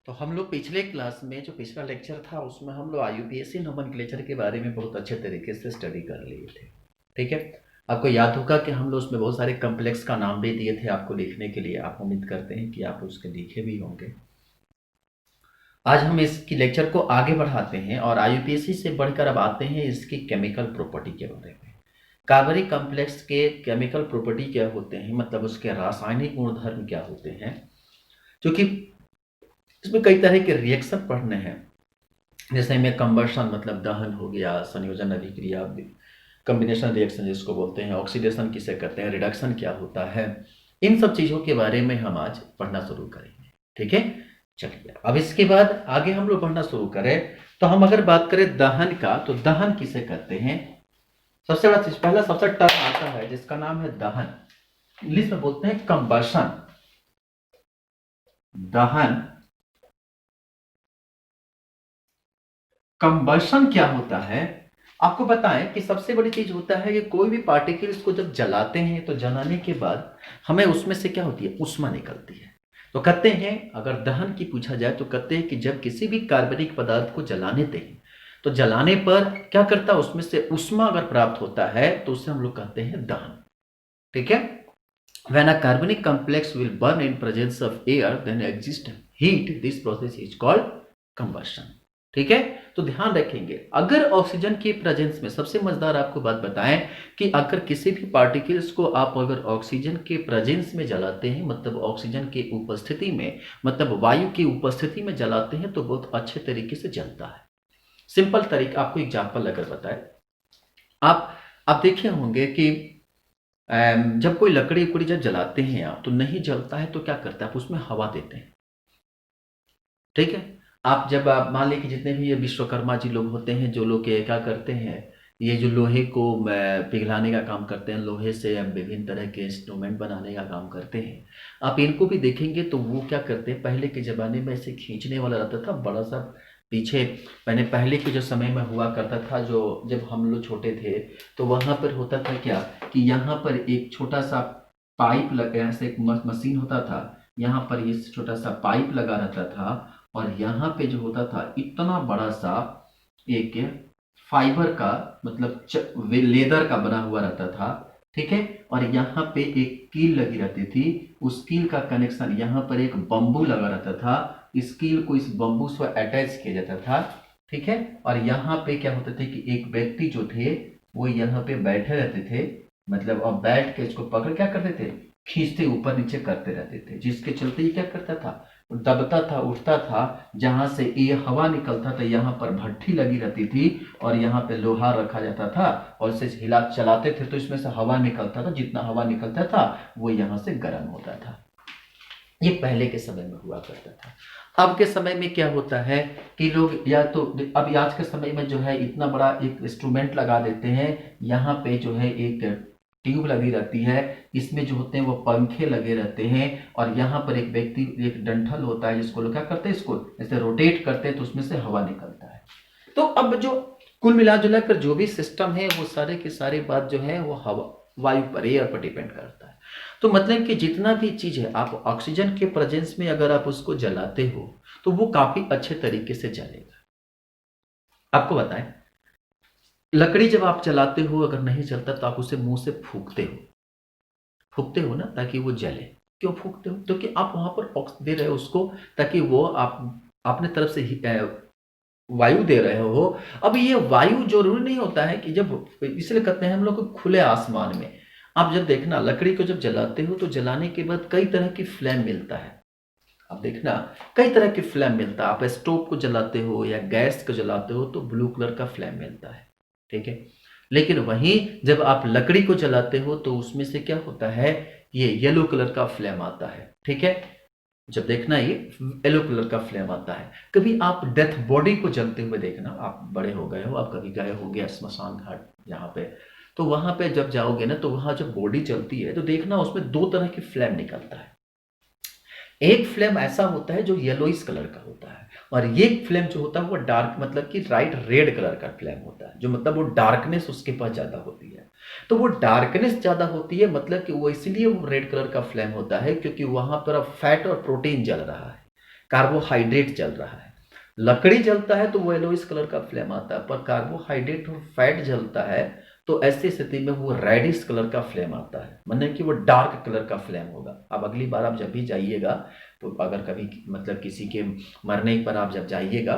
तो हम लोग पिछले क्लास में जो पिछला लेक्चर था उसमें हम लोग आईयूपीएसी नोमेनक्लेचर के बारे में बहुत अच्छे तरीके से स्टडी कर लिए थे। ठीक है, आपको याद होगा कि हम लोग उसमें बहुत सारे कम्प्लेक्स का नाम भी दिए थे आपको लिखने के लिए। आप उम्मीद करते हैं कि आप उसके लिखे भी होंगे। आज हम इसकी लेक्चर को आगे बढ़ाते हैं और आईयूपीएसी से बढ़कर अब आते हैं इसकी केमिकल प्रॉपर्टी के बारे में। कार्बनिक कॉम्प्लेक्स के केमिकल प्रॉपर्टी क्या होते हैं, मतलब उसके रासायनिक गुणधर्म क्या होते हैं, क्योंकि इसमें कई तरह के रिएक्शन पढ़ने हैं। जैसे में कंबर्शन मतलब दहन हो गया, संयोजन अभिक्रिया, कम्बिनेशन रिएक्शन जिसको बोलते हैं, ऑक्सीडेशन किसे कहते हैं, रिडक्शन क्या होता है, इन सब चीज़ों के बारे में हम आज पढ़ना शुरू करेंगे। ठीक है, चलिए अब इसके बाद आगे हम लोग पढ़ना शुरू करें तो हम अगर बात करें दहन का, तो दहन किसे कहते हैं। सबसे बड़ा चीज, पहला सबसे टर्म आता है जिसका नाम है दहन। इंग्लिश में बोलते हैं कंबर्शन। दहन, कंबर्शन क्या होता है आपको बताएं कि सबसे बड़ी चीज होता है कि कोई भी पार्टिकल्स को जब जलाते हैं तो जलाने के बाद हमें उसमें से क्या होती है, उष्मा निकलती है। तो कहते हैं, अगर दहन की पूछा जाए तो कहते हैं कि जब किसी भी कार्बनिक पदार्थ को जलाने दें तो जलाने पर क्या करता है, उसमें से उष्मा अगर प्राप्त होता है तो उसे हम लोग कहते हैं दहन। ठीक है, when a carbonic complex will burn in presence of air then exist heat, this process is called combustion। ठीक है, तो ध्यान रखेंगे अगर ऑक्सीजन के प्रेजेंस में, सबसे मजेदार आपको बात बताएं कि अगर किसी भी पार्टिकल्स को आप अगर ऑक्सीजन के प्रेजेंस में जलाते हैं, मतलब ऑक्सीजन की उपस्थिति में, मतलब वायु की उपस्थिति में जलाते हैं तो बहुत अच्छे तरीके से जलता है। सिंपल तरीका आपको एग्जाम्पल अगर बताए, आप देखे होंगे कि जब कोई लकड़ी उकड़ी जब जलाते हैं आप तो नहीं जलता है तो क्या करते हैं, आप उसमें हवा देते हैं। ठीक है, आप जब आप मान लीजिए कि जितने भी ये विश्वकर्मा जी लोग होते हैं, जो लोग क्या करते हैं, ये जो लोहे को पिघलाने का काम करते हैं, लोहे से विभिन्न तरह के इंस्ट्रूमेंट बनाने का काम करते हैं, आप इनको भी देखेंगे तो वो क्या करते हैं, पहले के ज़माने में ऐसे खींचने वाला रहता था बड़ा सा पीछे। मैंने पहले के जो समय में हुआ करता था, जो जब हम लोग छोटे थे तो वहाँ पर होता था क्या कि यहाँ पर एक छोटा सा पाइप लगा, ऐसे एक मशीन होता था, यहाँ पर ये छोटा सा पाइप लगा रहता था और यहाँ पे जो होता था इतना बड़ा सा एक फाइबर का, मतलब लेदर का बना हुआ रहता था। ठीक है, और यहाँ पे एक कील लगी रहती थी, उस कील का कनेक्शन यहाँ पर एक बम्बू लगा रहता था, इस कील को इस बम्बू से अटैच किया जाता था। ठीक है, और यहाँ पे क्या होता था कि एक व्यक्ति जो थे वो यहाँ पे बैठे रहते थे, मतलब अब बैठ के इसको पकड़ क्या करते थे, खींचते ऊपर नीचे करते रहते थे, जिसके चलते ये क्या करता था, दबता था, उठता था। जहां से ये हवा निकलता था यहाँ पर भट्ठी लगी रहती थी और यहाँ पे लोहा रखा जाता था और इसे हिला चलाते थे तो इसमें से हवा निकलता था, जितना हवा निकलता था वो यहाँ से गर्म होता था। ये पहले के समय में हुआ करता था। अब के समय में क्या होता है कि लोग या तो, अभी आज के समय में जो है इतना बड़ा एक इंस्ट्रूमेंट लगा देते हैं, यहाँ पे जो है एक ट्यूब लगी रहती है, इसमें जो होते हैं वो पंखे लगे रहते हैं और यहाँ पर एक व्यक्ति, एक डंठल होता है जिसको लोग क्या करते हैं, इसको ऐसे रोटेट करते हैं तो उसमें से हवा निकलता है। तो अब जो कुल मिला जुला कर जो भी सिस्टम है वो सारे के सारे बात जो है वो हवा, वायु पर, एयर पर डिपेंड करता है। तो मतलब कि जितना भी चीज है आप ऑक्सीजन के प्रेजेंस में अगर आप उसको जलाते हो तो वो काफी अच्छे तरीके से जलेगा। आपको बताएं, लकड़ी जब आप जलाते हो अगर नहीं जलता तो आप उसे मुंह से फूकते हो, फूकते हो ना, ताकि वो जले। क्यों फूकते हो, क्योंकि आप वहां पर ऑक्सीजन दे रहे हो उसको, ताकि वो आप अपने तरफ से वायु दे रहे हो। अब ये वायु जरूरी नहीं होता है कि जब, इसलिए कहते हैं हम लोग खुले आसमान में, आप जब देखना लकड़ी को जब जलाते हो तो जलाने के बाद कई तरह की फ्लेम मिलता है। आप देखना कई तरह की फ्लेम मिलता है, आप स्टोव को जलाते हो या गैस को जलाते हो तो ब्लू कलर का फ्लेम मिलता है। ठीक है, लेकिन वहीं जब आप लकड़ी को जलाते हो तो उसमें से क्या होता है, ये येलो कलर का फ्लेम आता है। ठीक है, जब देखना ये येलो कलर का फ्लेम आता है। कभी आप डेथ बॉडी को जलते हुए देखना, आप बड़े हो गए हो, आप कभी गए हो गया स्मशान घाट यहाँ पे, तो वहां पे जब जाओगे ना तो वहां जब बॉडी जलती है तो देखना उसमें दो तरह की फ्लेम निकलता है। एक फ्लेम ऐसा होता है जो येलोइस कलर का होता है और ये फ्लेम जो होता है वो डार्क, मतलब कि राइट रेड कलर का फ्लेम होता है, जो मतलब वो डार्कनेस उसके पास ज्यादा होती है। तो वो डार्कनेस ज्यादा होती है, मतलब कि वो इसलिए वो रेड कलर का फ्लेम होता है क्योंकि वहां पर अब फैट और प्रोटीन जल रहा है। कार्बोहाइड्रेट जल रहा है। लकड़ी जलता है तो वो येलोइश कलर का फ्लेम आता है, पर कार्बोहाइड्रेट और फैट जलता है तो ऐसी स्थिति में वो रेडिश कलर का फ्लेम आता है, माने कि वो डार्क कलर का फ्लेम होगा। अब अगली बार आप जब भी जाइएगा, तो अगर कभी मतलब किसी के मरने पर आप जब जाइएगा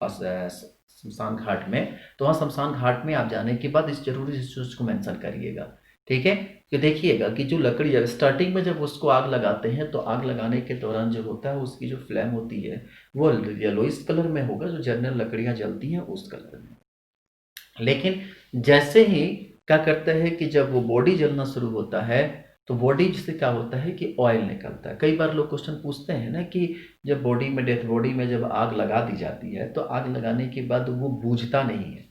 शमशान घाट में, तो वहाँ शमशान घाट में आप जाने के बाद इस जरूर इस चीज़ को मेंशन करिएगा, ठीक है। कि देखिएगा कि जो लकड़ी जब स्टार्टिंग में जब उसको आग लगाते हैं, तो आग लगाने के दौरान जो होता है उसकी जो फ्लेम होती है वो येलोइश कलर में होगा, जो जनरल लकड़ियाँ जलती हैं उस कलर में। लेकिन जैसे ही क्या करता है कि जब वो बॉडी जलना शुरू होता है, तो बॉडी से क्या होता है कि ऑयल निकलता है। कई बार लोग क्वेश्चन पूछते हैं ना कि जब बॉडी में, डेथ बॉडी में जब आग लगा दी जाती है, तो आग लगाने के बाद वो बुझता नहीं है,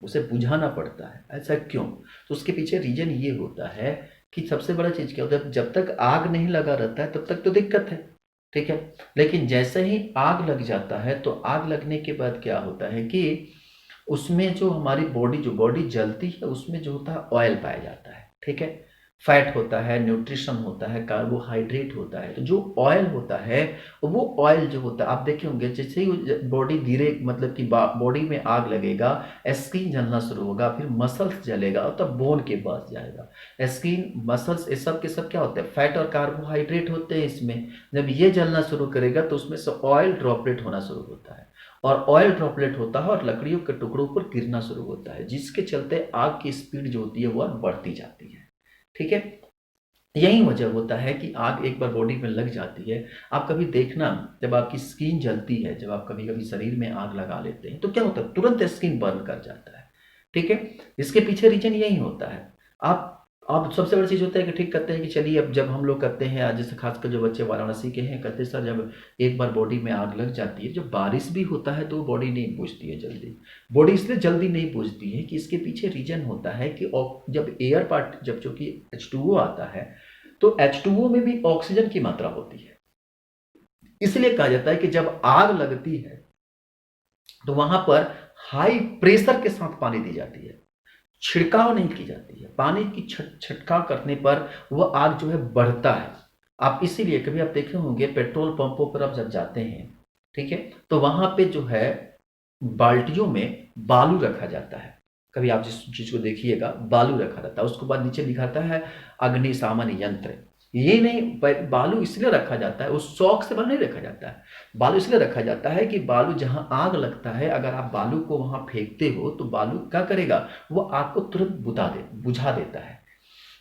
उसे बुझाना पड़ता है। ऐसा क्यों? तो उसके पीछे रीजन ये होता है कि सबसे बड़ा चीज़ क्या होता है, जब तक आग नहीं लगा रहता है तब तक तो दिक्कत है, ठीक है। लेकिन जैसे ही आग लग जाता है, तो आग लगने के बाद क्या होता है कि उसमें जो हमारी बॉडी, जो बॉडी जलती है, उसमें जो होता है ऑयल पाया जाता है, ठीक है। फैट होता है, न्यूट्रिशन होता है, कार्बोहाइड्रेट होता है। तो जो ऑयल होता है, वो ऑयल जो होता है, आप देखे होंगे जैसे ही बॉडी धीरे मतलब कि बॉडी में आग लगेगा, स्किन जलना शुरू होगा, फिर मसल्स जलेगा और तब बोन के पास जाएगा। स्किन, मसल्स, ये सब के सब क्या होते हैं, फैट और कार्बोहाइड्रेट होते हैं इसमें। जब ये जलना शुरू करेगा तो उसमें से ऑयल ड्रॉपलेट होना शुरू होता है, और ऑयल ड्रॉपलेट होता है और लकड़ियों के टुकड़ों पर गिरना शुरू होता है, जिसके चलते आग की स्पीड जो होती है वह बढ़ती जाती है, ठीक है। यही वजह होता है कि आग एक बार बॉडी में लग जाती है। आप कभी देखना, जब आपकी स्किन जलती है, जब आप कभी कभी शरीर में आग लगा लेते हैं, तो क्या होता है, तुरंत स्किन बर्न कर जाता है, ठीक है। इसके पीछे रीजन यही होता है। आप सबसे बड़ी चीज़ होता है कि ठीक कहते हैं कि चलिए, अब जब हम लोग करते हैं, आज जैसे खासकर जो बच्चे वाराणसी के हैं, कहते हैं सर जब एक बार बॉडी में आग लग जाती है, जब बारिश भी होता है तो बॉडी नहीं बुझती है जल्दी। बॉडी इसलिए जल्दी नहीं बुझती है कि इसके पीछे रीजन होता है कि जब एयर पार्ट, जब चूंकि H2O आता है, तो H2O में भी ऑक्सीजन की मात्रा होती है। इसलिए कहा जाता है कि जब आग लगती है तो वहां पर हाई प्रेशर के साथ पानी दी जाती है, छिड़काव नहीं की जाती है। पानी की छिड़काव करने पर वह आग जो है बढ़ता है। आप इसीलिए कभी आप देखे होंगे पेट्रोल पंपों पर आप जब जाते हैं, ठीक है, तो वहां पे जो है बाल्टियों में बालू रखा जाता है। कभी आप जिस चीज को देखिएगा, बालू रखा रहता है, उसके बाद नीचे लिखा रहता है अग्निशामन यंत्र। ये नहीं, बालू इसलिए रखा जाता है, उस शौक से बालू नहीं रखा जाता है। बालू इसलिए रखा जाता है कि बालू जहां आग लगता है, अगर आप बालू को वहां फेंकते हो तो बालू क्या करेगा, वो आग को तुरंत बुझा देता है।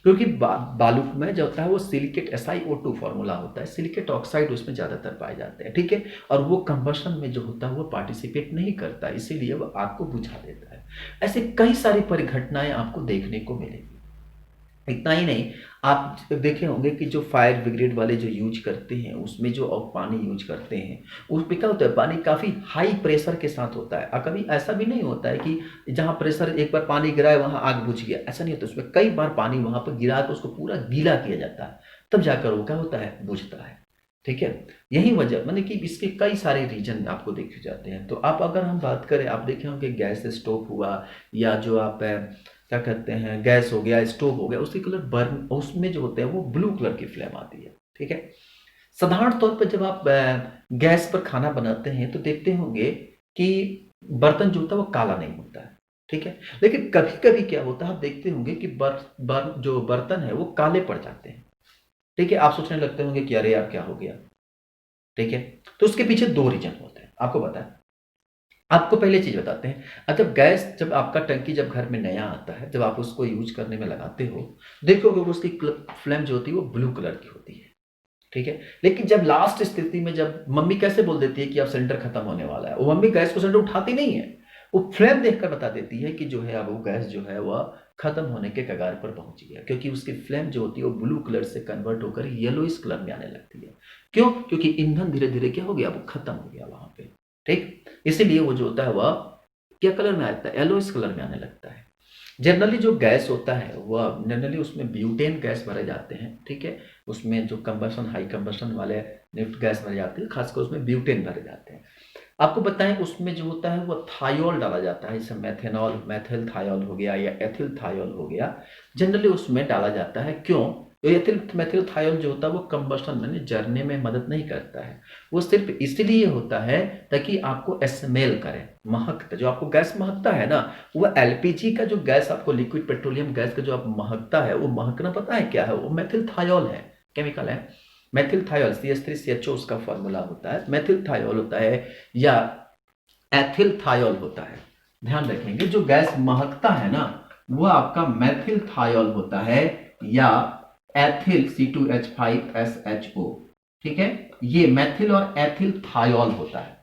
क्योंकि बालू में जो होता है वो सिलिकेट SiO2 फॉर्मूला होता है, सिलिकेट ऑक्साइड उसमें ज़्यादातर पाए जाते हैं, ठीक है। और वो कंबशन में जो होता है वो पार्टिसिपेट नहीं करता, इसीलिए वो आग को बुझा देता है। ऐसे कई सारी परिघटनाएं आपको देखने को मिलेगी। इतना ही नहीं, आप देखे होंगे कि जो फायर ब्रिगेड वाले जो यूज करते हैं, उसमें जो पानी यूज करते हैं, उसमें क्या होता है, पानी काफ़ी हाई प्रेशर के साथ होता है। और कभी ऐसा भी नहीं होता है कि जहाँ प्रेशर एक बार पानी गिराए वहाँ आग बुझ गया, ऐसा नहीं होता। उसमें कई बार पानी वहाँ पर गिरा कर उसको पूरा गीला किया जाता है, तब जाकर वो क्या होता है, बुझता है, ठीक है। यही वजह माने कि इसके कई सारे रीजन आपको देखे जाते हैं। तो आप अगर हम बात करें, आप देखे होंगे गैस स्टोव हुआ, या जो आप क्या कहते हैं, गैस हो गया, स्टोव हो गया, उसकी कलर बर्न, उसमें जो होते हैं वो ब्लू कलर की फ्लेम आती है, ठीक है। साधारण तौर पर जब आप गैस पर खाना बनाते हैं तो देखते होंगे कि बर्तन जो होता है वो काला नहीं होता है, ठीक है। लेकिन कभी कभी क्या होता है, आप देखते होंगे कि जो बर्तन है वो काले पड़ जाते हैं, ठीक है। आप सोचने लगते होंगे कि अरे यार क्या हो गया, ठीक है। तो उसके पीछे दो रीजन होते हैं, आपको बताएं। आपको पहले चीज बताते हैं, जब गैस, जब आपका टंकी जब घर में नया आता है, जब आप उसको यूज करने में लगाते हो, देखोगे उसकी फ्लेम जो होती है वो ब्लू कलर की होती है, ठीक है। लेकिन जब लास्ट स्थिति में, जब मम्मी कैसे बोल देती है कि अब सिलेंडर खत्म होने वाला है, वो मम्मी गैस को सिलेंडर उठाती नहीं है, वो फ्लेम देखकर बता देती है कि जो है अब वो गैस जो है वह खत्म होने के कगार पर पहुंच गया, क्योंकि उसकी फ्लेम जो होती है वो ब्लू कलर से कन्वर्ट होकर येलोइश कलर में आने लगती है। क्यों? क्योंकि ईंधन धीरे धीरे क्या हो गया, वो खत्म हो गया वहां पे, ठीक। इसीलिए वो जो होता है वह क्या कलर में आता है, येलोइश कलर में आने लगता है। जनरली जो गैस होता है वह जनरली उसमें ब्यूटेन गैस भरे जाते हैं, ठीक है। उसमें जो कंबशन, हाई कंबशन वाले निफ्ट गैस भरे जाते हैं, खासकर उसमें ब्यूटेन भरे जाते हैं। आपको बताएं, उसमें जो होता है वो थायोल डाला जाता है, जैसे मेथेनॉल, मेथिल थायोल हो गया या एथिल थायोल हो गया, जनरली उसमें डाला जाता है। क्यों? एथिल मेथिल थायोल जो होता है वो कंबशन यानी जरने में मदद नहीं करता है। वो सिर्फ इसलिए होता है ताकि आपको स्मेल करे, महकता, जो आपको गैस महकता है ना, वो एलपीजी का जो गैस आपको लिक्विड पेट्रोलियम गैस का जो आप महकता है, वो महकना पता है क्या है? वो मेथिल थायोल है, केमिकल है मेथिल थायोल, CH3CHO उसका फॉर्मूला होता है। मेथिल थायोल होता है या एथिल थायोल होता है। ध्यान रखेंगे जो गैस महकता है ना वो आपका मेथिल थायोल होता है या एथिल C2H5SHO। ठीक है, ये मेथिल और एथिल थायोल होता है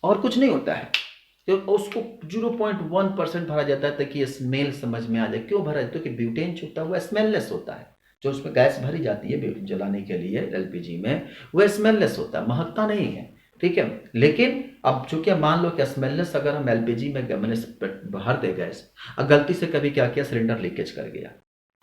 और कुछ नहीं होता है। तो उसको 0.1% भरा जाता है ताकि स्मेल समझ में आ जाए। क्यों भरा जाता है? क्योंकि ब्यूटेन जो होता है वो स्मेललेस होता है। जो उसमें गैस भरी जाती है ब्यूटेन जलाने के लिए एलपीजी में, वो स्मेललेस होता है, महकता नहीं है। ठीक है, लेकिन अब चूंकि मान लो कि स्मेललेस अगर हम एलपीजी में मैंने भर दे गैस, अब गलती से कभी क्या किया, सिलेंडर लीकेज कर गया,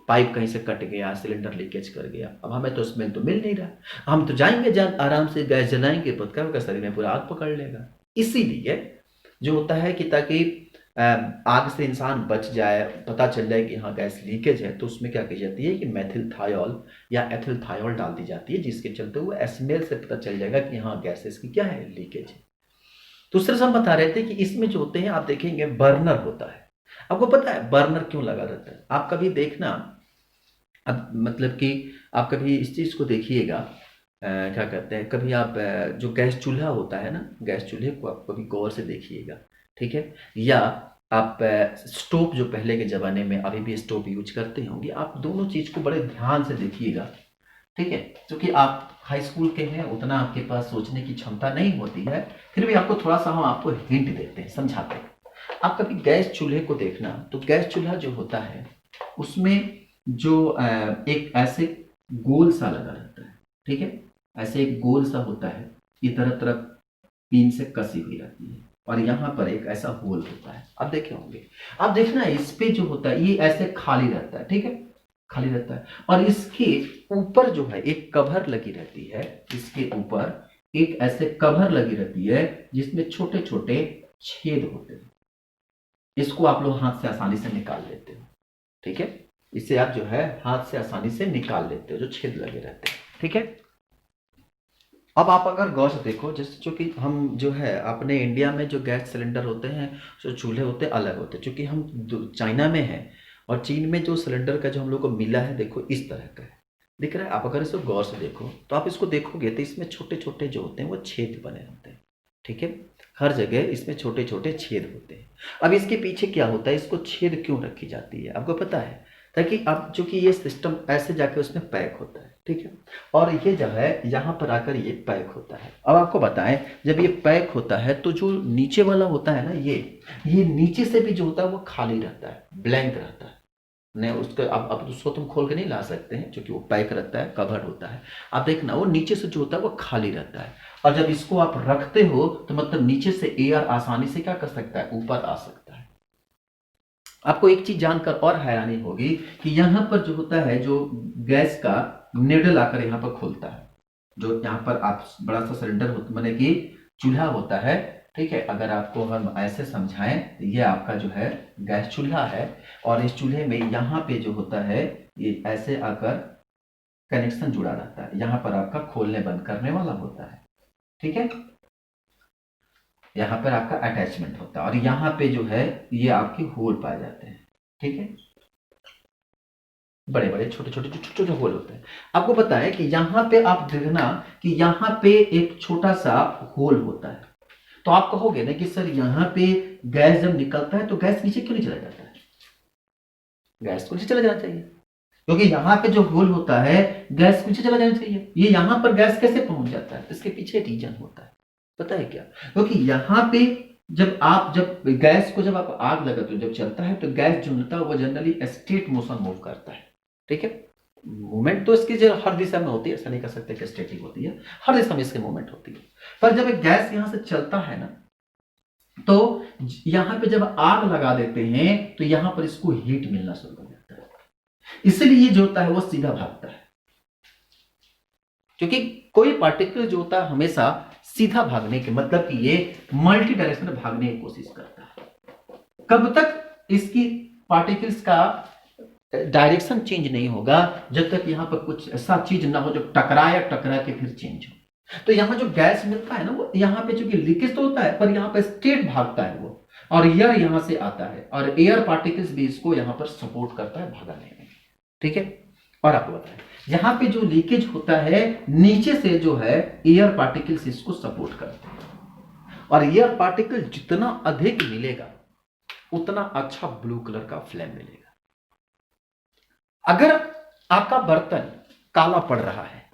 पाइप कहीं से कट गया, सिलेंडर लीकेज कर गया, अब हमें तो स्मेल तो मिल नहीं रहा, हम तो जाएंगे आराम से गैस जलाएंगे, पता का शरीर में पूरा आग पकड़ लेगा। इसीलिए जो होता है कि ताकि आग से इंसान बच जाए, पता चल जाए कि हाँ गैस लीकेज है, तो उसमें क्या की जाती है कि मेथिल थायोल या एथिल थायोल डाल दी जाती है, जिसके चलते हुए स्मेल से पता चल जाएगा कि हाँ गैस इसकी क्या है, लीकेज है। दूसरे से हम बता रहे थे कि इसमें जो होते हैं आप देखेंगे बर्नर होता है। आपको पता है बर्नर क्यों लगा रहता है? आप कभी देखना, अब मतलब कि आप कभी इस चीज को देखिएगा, क्या कहते हैं, कभी आप जो गैस चूल्हा होता है ना, गैस चूल्हे को आप कभी गौर से देखिएगा। ठीक है, या आप स्टोव जो पहले के ज़माने में, अभी भी स्टोव यूज करते होंगे, आप दोनों चीज़ को बड़े ध्यान से देखिएगा। ठीक है, क्योंकि आप हाई स्कूल के हैं, उतना आपके पास सोचने की क्षमता नहीं होती है, फिर भी आपको थोड़ा सा हम आपको हिंट देते हैं, समझाते हैं। आप कभी गैस चूल्हे को देखना, तो गैस चूल्हा जो होता है उसमें जो एक ऐसे गोल सा लगा रहता है। ठीक है, ऐसे एक गोल सा होता है, ये तरफ तरफ पिन से कसी हुई रहती है और यहाँ पर एक ऐसा होल होता है, आप देखे होंगे। आप देखना इस पे जो होता है ये ऐसे खाली रहता है। ठीक है, खाली रहता है और इसके ऊपर जो है एक कवर लगी रहती है, इसके ऊपर एक ऐसे कवर लगी रहती है जिसमें छोटे छोटे छेद होते हैं। इसको आप लोग हाथ से आसानी से निकाल लेते हो। ठीक है, इसे आप जो है हाथ से आसानी से निकाल लेते हो, जो छेद लगे रहते हैं। ठीक है, अब आप अगर गौर से देखो, जैसे चूंकि हम जो है अपने इंडिया में जो गैस सिलेंडर होते हैं, जो चूल्हे होते हैं अलग होते हैं, चूंकि हम चाइना में हैं और चीन में जो सिलेंडर का जो हम लोग को मिला है, देखो इस तरह का है, दिख रहा है। आप अगर इसको गौर से देखो तो आप इसको देखोगे तो इसमें छोटे छोटे जो होते हैं वो छेद बने होते हैं। ठीक है, हर जगह इसमें छोटे छोटे छेद होते हैं। अब इसके पीछे क्या होता है, इसको छेद क्यों रखी जाती है आपको पता है? ताकि अब चूंकि ये सिस्टम ऐसे जाके उसमें पैक होता है। ठीक है, और ये जो है यहाँ पर आकर ये पैक होता है। अब आपको बताएं, जब ये पैक होता है तो जो नीचे वाला होता है ना, ये नीचे से भी जो होता है वो खाली रहता है, ब्लैंक रहता है। नहीं उसको अब उसको तुम खोल के नहीं ला सकते हैं, क्योंकि वो पैक रहता है, कवर्ड होता है। आप देखना वो नीचे से जो होता है वो खाली रहता है, और जब इसको आप रखते हो तो मतलब नीचे से एयर आसानी से क्या कर सकता है, ऊपर आ सकता है। आपको एक चीज जानकर और हैरानी होगी कि यहाँ पर जो होता है, जो गैस का निडल आकर यहाँ पर खुलता है, जो यहाँ पर आप बड़ा सा सिलेंडर होता माने कि चूल्हा होता है। ठीक है, अगर आपको हम ऐसे समझाएं तो ये आपका जो है गैस चूल्हा है, और इस चूल्हे में यहाँ पे जो होता है ये ऐसे आकर कनेक्शन जुड़ा रहता है, यहाँ पर आपका खोलने बंद करने वाला होता है। ठीक है, यहाँ पर आपका अटैचमेंट होता है और यहाँ पे जो है ये आपके होल पाए जाते हैं। ठीक है, बड़े बड़े छोटे छोटे छोटे छोटे होल होते हैं। आपको पता है कि यहाँ पे आप देखना कि यहाँ पे एक छोटा सा होल होता है, तो आप कहोगे ना कि सर यहाँ पे गैस जब निकलता है तो गैस नीचे क्यों नहीं चला जाता है? गैस को नीचे चला जाना चाहिए, क्योंकि यहाँ पे जो होल होता है गैस नीचे चला जाना चाहिए। ये यहाँ पर गैस कैसे पहुंच जाता है? इसके पीछे रीजन होता है, पता है क्या? क्योंकि यहाँ पे जब गैस को जब आप आग लगाते हो, जब चलता है तो गैस जो होता है वो जनरली स्ट्रेट मोशन मूव करता है। ठीक है, मूवमेंट तो इसकी जो हर दिशा में होती है, ऐसा नहीं कर सकते कि स्टैटिक होती है, हर दिशा में इसकी मूवमेंट होती है। पर जब एक गैस यहां से चलता है ना, तो यहां पे जब आग लगा देते हैं तो यहां पर इसको हीट मिलना शुरू हो जाता है, इसलिए जो होता है वो सीधा भागता है। क्योंकि कोई पार्टिकल जो होता है हमेशा सीधा भागने के मतलब कि ये मल्टी डायरेक्शन में भागने की कोशिश करता है। कब तक इसकी पार्टिकल्स का डायरेक्शन चेंज नहीं होगा जब तक यहाँ पर कुछ ऐसा चीज ना हो जो टकराए, टकरा के फिर चेंज हो। तो यहाँ जो गैस मिलता है ना, वो यहाँ पे चूंकि लीकेज तो होता है, पर यहाँ पे स्ट्रेट भागता है वो, और एयर यहाँ से आता है, और एयर पार्टिकल्स भी इसको यहाँ पर सपोर्ट करता है भगाने में। ठीक है। और आपको बताएं, यहाँ पे जो लीकेज होता है नीचे से जो है एयर पार्टिकल्स इसको सपोर्ट करते हैं, और एयर पार्टिकल जितना अधिक मिलेगा उतना अच्छा ब्लू कलर का फ्लेम मिलेगा। अगर आपका बर्तन काला पड़ रहा है,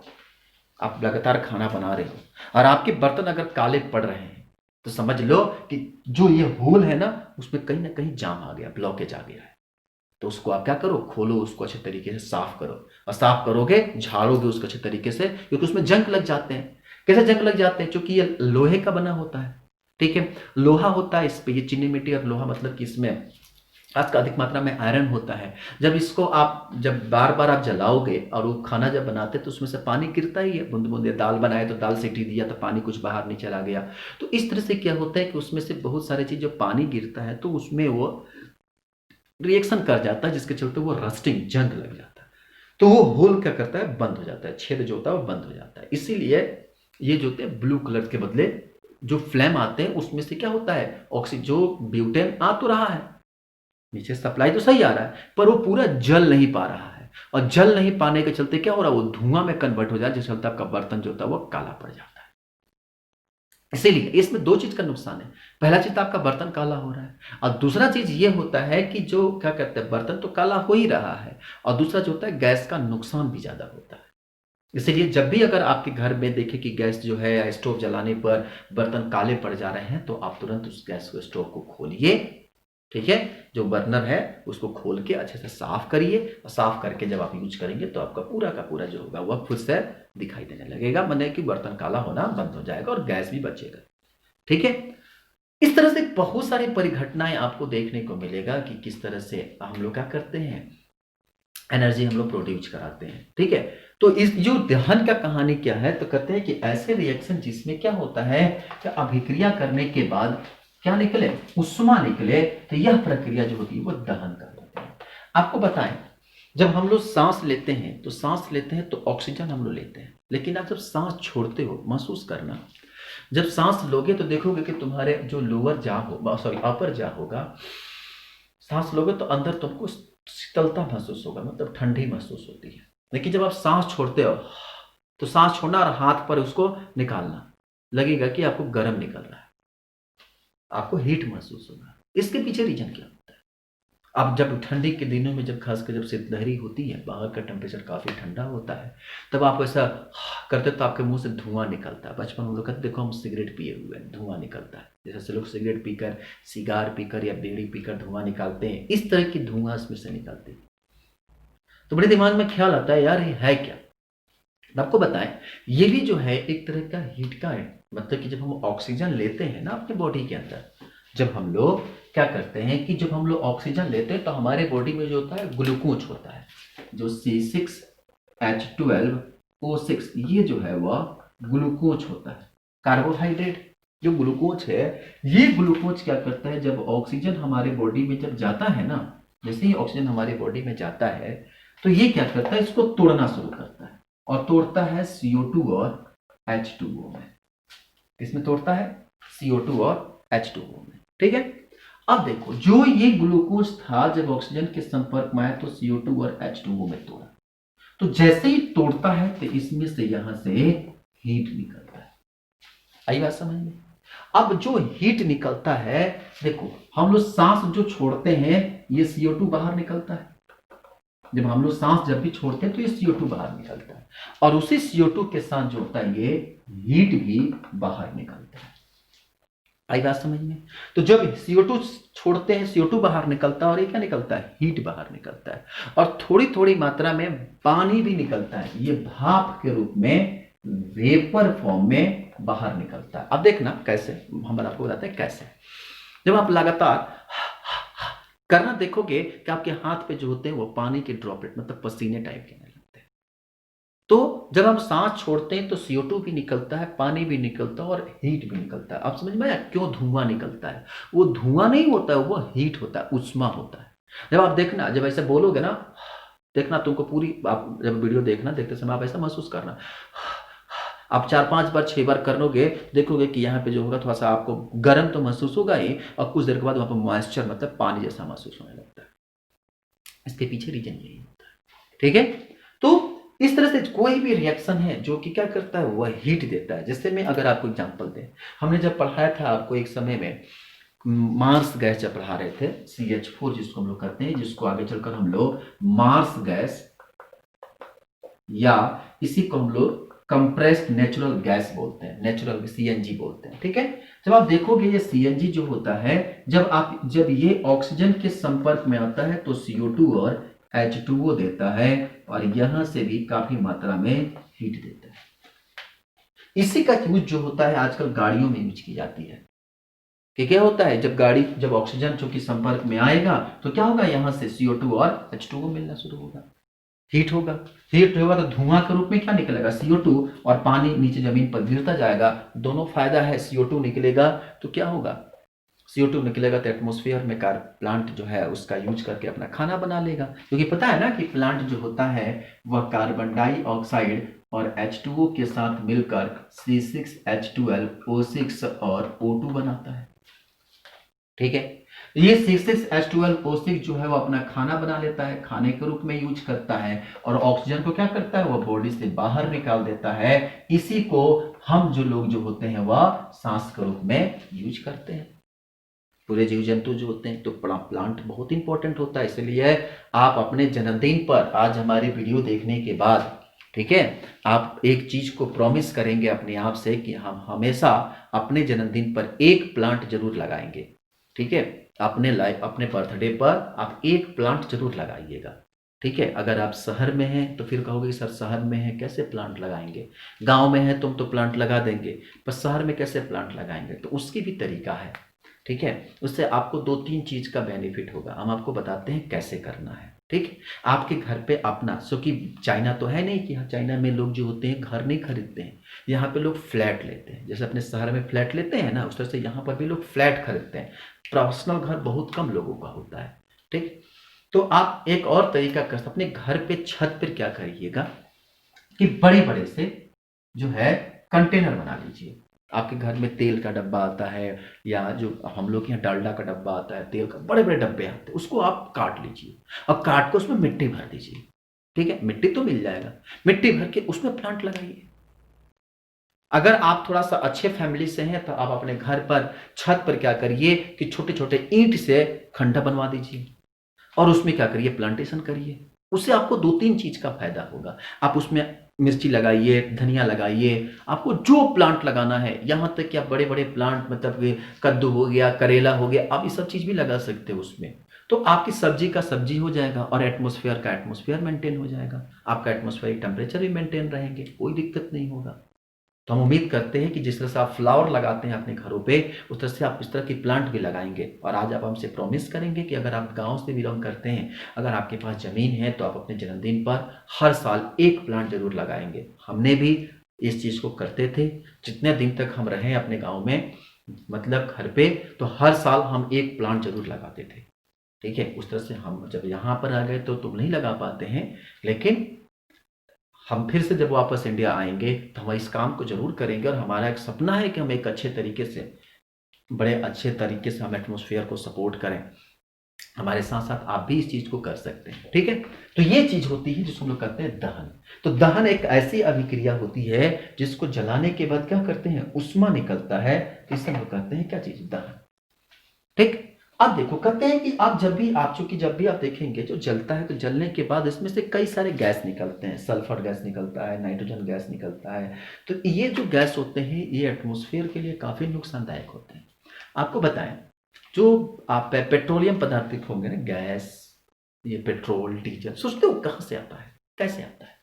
आप लगातार खाना बना रहे हो और आपके बर्तन अगर काले पड़ रहे हैं, तो समझ लो कि जो ये होल है ना, उसमें कहीं ना कहीं जाम आ गया, ब्लॉकेज आ गया है। तो उसको आप क्या करो, खोलो, उसको अच्छे तरीके से साफ करो, और साफ करोगे, झाड़ोगे उसको अच्छे तरीके से, क्योंकि उसमें जंग लग जाते हैं। कैसे जंग लग जाते हैं? क्योंकि ये लोहे का बना होता है। ठीक है, लोहा होता है इस पे, ये चीनी मिट्टी और लोहा, मतलब कि इसमें आज का अधिक मात्रा में आयरन होता है। जब इसको आप जब बार बार आप जलाओगे और वो खाना जब बनाते तो उसमें से पानी गिरता ही है, बूंद बूंद। दाल बनाए तो दाल सीटी दिया तो पानी कुछ बाहर नहीं चला गया। तो इस तरह से क्या होता है कि उसमें से बहुत सारी चीज, जो पानी गिरता है तो उसमें वो रिएक्शन कर जाता है, जिसके चलते वो रस्टिंग, जंग लग जाता है। तो वो होल क्या करता है, बंद हो जाता है, छेद जो होता है वो बंद हो जाता है। इसीलिए ये जो होते हैं ब्लू कलर के बदले जो फ्लेम आते हैं उसमें से क्या होता है, ऑक्सीजन, जो ब्यूटेन आ तो रहा है, नीचे सप्लाई तो सही आ रहा है, पर वो पूरा जल नहीं पा रहा है, और जल नहीं पाने के चलते क्या हो रहा है, वो धुआं में कन्वर्ट हो जाए, जिसके चलते आपका बर्तन जो होता है वो काला पड़ जाता है। इसीलिए इसमें दो चीज का नुकसान है। पहला चीज तो आपका बर्तन काला हो रहा है, और दूसरा चीज ये होता है कि जो क्या कहते हैं, बर्तन तो काला हो ही रहा है, और दूसरा जो होता है गैस का नुकसान भी ज्यादा होता है। इसलिए जब भी अगर आपके घर में देखें कि गैस जो है या स्टोव जलाने पर बर्तन काले पड़ जा रहे हैं, तो आप तुरंत उस गैस को, स्टोव को खोलिए। ठीक है, जो बर्नर है उसको खोल के अच्छे से साफ करिए, और साफ करके जब आप यूज करेंगे तो आपका पूरा का पूरा जो होगा वह खुद से दिखाई देने लगेगा, माने कि बर्तन काला होना बंद हो जाएगा और गैस भी बचेगा। ठीक है, इस तरह से बहुत सारी परिघटनाएं आपको देखने को मिलेगा कि किस तरह से हम लोग क्या करते हैं, एनर्जी हम लोग प्रोड्यूस कराते हैं। ठीक है, तो इस जो दहन का कहानी क्या है, तो कहते हैं कि ऐसे रिएक्शन जिसमें क्या होता है कि अभिक्रिया करने के बाद क्या निकले, उष्मा निकले, तो यह प्रक्रिया जो होती है वो दहन कहलाती है। आपको बताएं, जब हम लोग सांस लेते हैं, तो सांस लेते हैं तो ऑक्सीजन हम लोग लेते हैं, लेकिन आप जब सांस छोड़ते हो, महसूस करना, जब सांस लोगे तो देखोगे कि तुम्हारे जो लोअर जा हो, सॉरी अपर जा होगा, सांस लोगे तो अंदर तुमको शीतलता महसूस होगा, मतलब ठंडी महसूस होती है। लेकिन जब आप सांस छोड़ते हो, तो सांस छोड़ना और हाथ पर उसको निकालना, लगेगा कि आपको गर्म निकल रहा है, आपको हीट महसूस होगा। इसके पीछे रीजन क्या होता है? अब जब ठंडी के दिनों में, जब खासकर जब शीतलहरी होती है, बाहर का टेम्परेचर काफी ठंडा होता है, तब आप ऐसा करते तो आपके मुंह से धुआं निकलता है। बचपन में लोग कहते देखो हम सिगरेट पिए हुए हैं, धुआं निकलता है, जैसे लोग सिगरेट पीकर, सिगार पीकर या बीड़ी पीकर धुआं निकालते हैं, इस तरह की धुआं इसमें से निकलती है। तो बड़े दिमाग में ख्याल आता है, यार ये है क्या? आपको बताएं, ये भी जो है एक तरह का हीट का है, मतलब कि जब हम ऑक्सीजन लेते हैं ना अपने बॉडी के अंदर, जब हम लोग क्या करते हैं कि जब हम लोग ऑक्सीजन लेते हैं तो हमारे बॉडी में जो होता है ग्लूकोज होता है, जो C6H12O6, ये जो है वह ग्लूकोज होता है, कार्बोहाइड्रेट। जो ग्लूकोज है, ये ग्लूकोज क्या करता है, जब ऑक्सीजन हमारे बॉडी में जब जाता है ना, जैसे ही ऑक्सीजन हमारे बॉडी में जाता है, तो ये क्या करता है, इसको तोड़ना शुरू करता है, और तोड़ता है CO2 और H2O में। किसमें तोड़ता है? CO2 और H2O में। ठीक है, अब देखो, जो ये ग्लूकोज था जब ऑक्सीजन के संपर्क में आया तो CO2 और H2O में तोड़ा, तो जैसे ही तोड़ता है तो इसमें से यहां से हीट निकलता है। आई बात समझ में? अब जो हीट निकलता है, देखो हम लोग सांस जो छोड़ते हैं, ये CO2 बाहर निकलता है। जब हम लोग सांस जब भी छोड़ते हैं तो ये CO2 बाहर निकलता है, और उसी CO2 के साथ जो होता है ये हीट भी बाहर निकलता है। आई बात समझ में? तो जब CO2 छोड़ते हैं, CO2 बाहर निकलता है, और ये क्या निकलता है, हीट बाहर निकलता है, और थोड़ी थोड़ी मात्रा में पानी भी निकलता है, ये भाप के रूप में, वेपर फॉर्म में बाहर निकलता है। अब देखना कैसे, हम आपको बताते हैं कैसे। जब आप लगातार करना देखोगे कि आपके हाथ पे जो होते हैं वो पानी के ड्रॉपलेट, मतलब पसीने टाइप के लगते हैं। तो जब हम सांस छोड़ते हैं तो CO2 भी निकलता है, पानी भी निकलता है, और हीट भी निकलता है। आप समझ में आया क्यों धुआं निकलता है? वो धुआं नहीं होता है, वो हीट होता है, उष्मा होता है। जब आप देखना, जब ऐसे बोलोगे ना, देखना तुमको पूरी, आप जब वीडियो देखना, देखते समय आप ऐसा महसूस करना, आप 4-5 बार 6 बार करोगे, देखोगे कि यहाँ पे जो होगा थोड़ा सा आपको गर्म तो महसूस होगा ही, और कुछ देर के बाद वहाँ पर मॉइस्चर मतलब पानी जैसा महसूस होने लगता है। इसके पीछे रीजन यही होता है, ठीक है। तो इस तरह से कोई भी रिएक्शन है जो कि क्या करता है, वह हीट देता है। जैसे मैं अगर आपको एग्जांपल दें, हमने जब पढ़ाया था आपको एक समय में मार्स गैस जब पढ़ा रहे थे, CH4 जिसको हम लोग कहते हैं, जिसको आगे चलकर हम लोग मार्स गैस या इसी को हम लोग कंप्रेस्ड नेचुरल गैस बोलते हैं, नेचुरल CNG बोलते हैं, ठीक है। जब आप देखोगे ये CNG जो होता है, जब ये ऑक्सीजन के संपर्क में आता है तो CO2 और H2O देता है, और यहां से भी काफी मात्रा में हीट देता है। इसी का यूज जो होता है आजकल गाड़ियों में यूज की जाती है, कि क्या होता है, जब ऑक्सीजन जो कि संपर्क में आएगा तो क्या होगा, यहां से CO2 और H2O मिलना शुरू होगा, हीट होगा। हीट होगा तो धुआं के रूप में क्या निकलेगा, CO2, और पानी नीचे जमीन पर गिरता जाएगा। दोनों फायदा है, CO2 निकलेगा तो क्या होगा, CO2 निकलेगा तो एटमॉस्फेयर में प्लांट जो है उसका यूज करके अपना खाना बना लेगा, क्योंकि पता है ना कि प्लांट जो होता है वह कार्बन डाइऑक्साइड और H2O के साथ मिलकर C6H12O6 और O2 बनाता है, ठीक है। ये C6H12O6 जो है वो अपना खाना बना लेता है, खाने के रूप में यूज करता है, और ऑक्सीजन को क्या करता है, वो बॉडी से बाहर निकाल देता है। इसी को हम जो लोग जो होते हैं वह सांस के रूप में यूज करते हैं। पूरे जीव जंतु जो होते हैं, तो प्लांट बहुत इंपॉर्टेंट होता है। इसलिए आप अपने जन्मदिन पर आज हमारी वीडियो देखने के बाद, ठीक है, आप एक चीज को प्रॉमिस करेंगे अपने आप से कि हम हमेशा अपने जन्मदिन पर एक प्लांट जरूर लगाएंगे, ठीक है। अपने बर्थडे पर आप एक प्लांट जरूर लगाइएगा, ठीक है। अगर आप शहर में हैं तो फिर कहोगे सर शहर में है कैसे प्लांट लगाएंगे, गांव में है तुम तो प्लांट लगा देंगे, पर शहर में कैसे प्लांट लगाएंगे, तो उसकी भी तरीका है, ठीक है। उससे आपको 2-3 चीज का बेनिफिट होगा, हम आपको बताते हैं कैसे करना है, ठीक है। आपके घर पे अपना, क्योंकि चाइना तो है नहीं कि चाइना में लोग जो होते हैं घर नहीं खरीदते हैं, यहाँ पे लोग फ्लैट लेते हैं। जैसे अपने शहर में फ्लैट लेते हैं ना, उस तरह से यहाँ पर भी लोग फ्लैट खरीदते हैं। पर्सनल घर बहुत कम लोगों का होता है, ठीक। तो आप एक और तरीका कर सकते, अपने घर पे छत पर क्या करिएगा कि बड़े बड़े से जो है कंटेनर बना लीजिए। आपके घर में तेल का डब्बा आता है, या जो हम लोग के यहाँ डालडा का डब्बा आता है, तेल का बड़े बड़े डब्बे आते हैं, उसको आप काट लीजिए और काट के उसमें मिट्टी भर दीजिए, ठीक है। मिट्टी तो मिल जाएगा, मिट्टी भर के उसमें प्लांट लगाइए। अगर आप थोड़ा सा अच्छे फैमिली से हैं तो आप अपने घर पर छत पर क्या करिए कि छोटे छोटे ईंट से खंडा बनवा दीजिए, और उसमें क्या करिए, प्लांटेशन करिए। उससे आपको 2-3 चीज का फायदा होगा। आप उसमें मिर्ची लगाइए, धनिया लगाइए, आपको जो प्लांट लगाना है, यहां तक कि आप बड़े बड़े प्लांट मतलब कद्दू हो गया, करेला हो गया, आप ये सब चीज भी लगा सकते हो उसमें। तो आपकी सब्जी का सब्जी हो जाएगा, और एटमॉस्फेयर का एटमॉस्फेयर मेंटेन हो जाएगा, आपका एटमॉस्फेरिक टेम्परेचर भी मेंटेन रहेंगे, कोई दिक्कत नहीं होगा। तो हम उम्मीद करते हैं कि जिस तरह से आप फ्लावर लगाते हैं अपने घरों पे, उस तरह से आप इस तरह की प्लांट भी लगाएंगे। और आज आप हमसे प्रॉमिस करेंगे कि अगर आप गांव से बिलोंग करते हैं, अगर आपके पास ज़मीन है, तो आप अपने जन्मदिन पर हर साल एक प्लांट जरूर लगाएंगे। हमने भी इस चीज़ को करते थे जितने दिन तक हम रहे अपने गाँव में, मतलब घर पे, तो हर साल हम एक प्लांट जरूर लगाते थे, ठीक है। उस तरह से हम जब यहाँ पर आ गए तो तुम नहीं लगा पाते हैं, लेकिन हम फिर से जब वापस इंडिया आएंगे तो हम इस काम को जरूर करेंगे। और हमारा एक सपना है कि हम एक अच्छे तरीके से, बड़े अच्छे तरीके से हम एटमॉस्फेयर को सपोर्ट करें। हमारे साथ साथ आप भी इस चीज को कर सकते हैं, ठीक है। तो ये चीज होती है जिसको हम लोग कहते हैं दहन। तो दहन एक ऐसी अभिक्रिया होती है जिसको जलाने के बाद क्या करते हैं, उष्मा निकलता है, तो इसे हम लोग कहते हैं क्या चीज, दहन, ठीक। अब देखो, कहते हैं कि आप जब भी आप देखेंगे जो जलता है, तो जलने के बाद इसमें से कई सारे गैस निकलते हैं, सल्फर गैस निकलता है, नाइट्रोजन गैस निकलता है। तो ये जो गैस होते हैं ये एटमॉस्फेयर के लिए काफी नुकसानदायक होते हैं। आपको बताएं, जो आप पेट्रोलियम पदार्थ होंगे ना, गैस, ये पेट्रोल डीजल, सोचते हो कहाँ से आता है, कैसे आता है?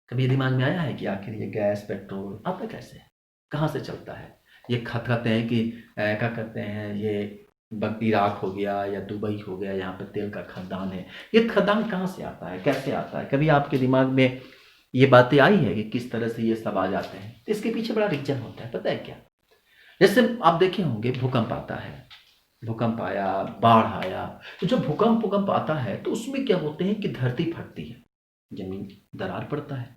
कभी ये दिमाग में आया है कि आखिर ये गैस पेट्रोल आता कैसे है, कहाँ से चलता है? ये कहते हैं कि क्या करते हैं, ये इराक हो गया या दुबई हो गया, यहाँ पे तेल का खदान है। ये खदान कहाँ से आता है, कैसे आता है? कभी आपके दिमाग में ये बातें आई है कि किस तरह से ये सब आ जाते हैं? तो इसके पीछे बड़ा रीजन होता है, पता है क्या? जैसे आप देखे होंगे भूकंप आता है, भूकंप आया, बाढ़ आया, तो जब भूकंप आता है तो उसमें क्या होते हैं कि धरती फटती है, जमीन दरार पड़ता है,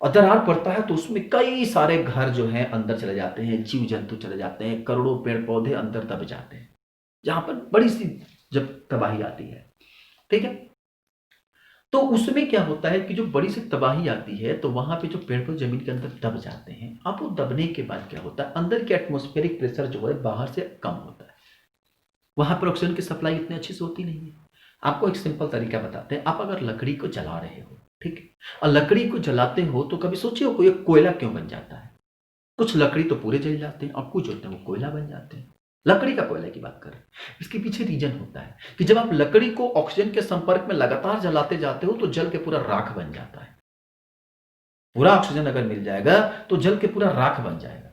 और दरार पड़ता है तो उसमें कई सारे घर जो हैं अंदर चले जाते हैं, जीव जंतु चले जाते हैं, करोड़ों पेड़ पौधे अंदर दब जाते हैं, जहां पर बड़ी सी जब तबाही आती है, ठीक है। तो उसमें क्या होता है कि जो बड़ी सी तबाही आती है तो वहां पे जो पेड़ पौधे जमीन के अंदर दब जाते हैं। अब वो दबने के बाद क्या होता है, अंदर के एटमॉस्फेरिक प्रेशर जो है बाहर से कम होता है, वहां पर ऑक्सीजन की सप्लाई इतनी अच्छी से होती नहीं है। आपको एक सिंपल तरीका बताते हैं, आप अगर लकड़ी को जला रहे हो, ठीक है, और लकड़ी को जलाते हो तो कभी सोचे हो कोई कोयला क्यों बन जाता है? कुछ लकड़ी तो पूरे जल जाते हैं और कुछ होते हैं वो कोयला बन जाते हैं। लकड़ी का कोयला की बात करें, इसके पीछे रीजन होता है कि जब आप लकड़ी को ऑक्सीजन के संपर्क में लगातार जलाते जाते हो तो जल के पूरा राख बन जाता है। पूरा ऑक्सीजन अगर मिल जाएगा तो जल के पूरा राख बन जाएगा।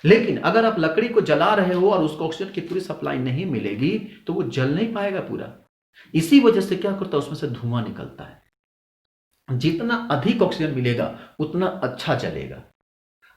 लेकिन अगर आप लकड़ी को जला रहे हो और उसको ऑक्सीजन की पूरी सप्लाई नहीं मिलेगी तो वो जल नहीं पाएगा पूरा। इसी वजह से क्या करता है, उसमें से धुआं निकलता है। जितना अधिक ऑक्सीजन मिलेगा उतना अच्छा जलेगा,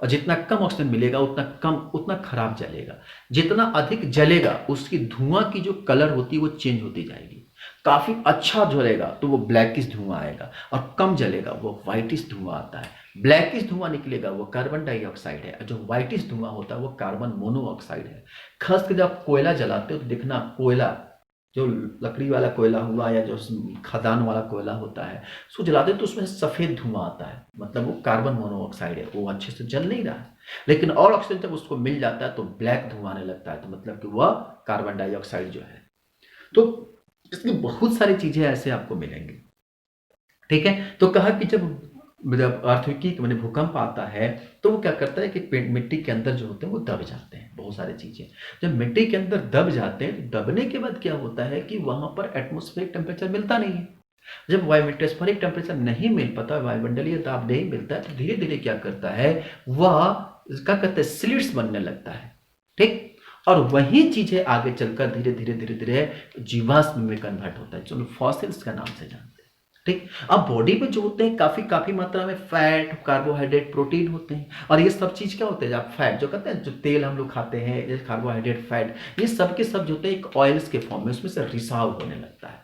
और जितना कम ऑक्सीजन मिलेगा उतना खराब जलेगा। जितना अधिक जलेगा उसकी धुआं की जो कलर होती है वो चेंज होती जाएगी। काफी अच्छा जलेगा तो वो ब्लैकिश धुआं आएगा, और कम जलेगा वो व्हाइटिश धुआं आता है। ब्लैकिश धुआं निकलेगा वो कार्बन डाइऑक्साइड है, और जो व्हाइटिश धुआं होता है वो कार्बन मोनोऑक्साइड है। खासकर जब आप कोयला जलाते हो तो देखना, कोयला जो लकड़ी वाला कोयला हुआ या जो खदान वाला कोयला होता है, उसको जलाते तो उसमें सफेद धुआं आता है, मतलब वो कार्बन मोनोऑक्साइड है, वो अच्छे से जल नहीं रहा है। लेकिन और ऑक्सीजन जब उसको मिल जाता है तो ब्लैक धुआं आने लगता है, तो मतलब कि वह कार्बन डाइऑक्साइड जो है। तो इसकी बहुत सारी चीजें ऐसे आपको मिलेंगी, ठीक है। तो कहा कि जब अर्थक्वेक मैंने भूकंप आता है तो वो क्या करता है कि मिट्टी के अंदर जो होते हैं वो दब जाते हैं, बहुत सारी चीजें जब मिट्टी के अंदर दब जाते हैं तो दबने के बाद क्या होता है कि वहां पर एटमॉस्फेरिक टेम्परेचर मिलता नहीं है। जब वायुमंडलीय टेम्परेचर नहीं मिल पाता, वायुमंडलीय दाब नहीं मिलता है, तो धीरे धीरे क्या करता है, वह क्या कहते हैं, स्लिट्स बनने लगता है, ठीक। और वही चीजें आगे चलकर धीरे धीरे धीरे धीरे जीवाश्म में कन्वर्ट होता है, जो फॉसिल्स का नाम से जानते हैं, ठीक। अब बॉडी में जो होते हैं काफी काफी मात्रा में फैट, कार्बोहाइड्रेट, प्रोटीन होते हैं, और ये सब चीज क्या होते हैं, आप फैट जो कहते हैं, जो तेल हम लोग खाते हैं, जैसे कार्बोहाइड्रेट, फैट, ये सब के सब जो होते हैं एक ऑयल्स के फॉर्म में उसमें से रिसाव होने लगता है,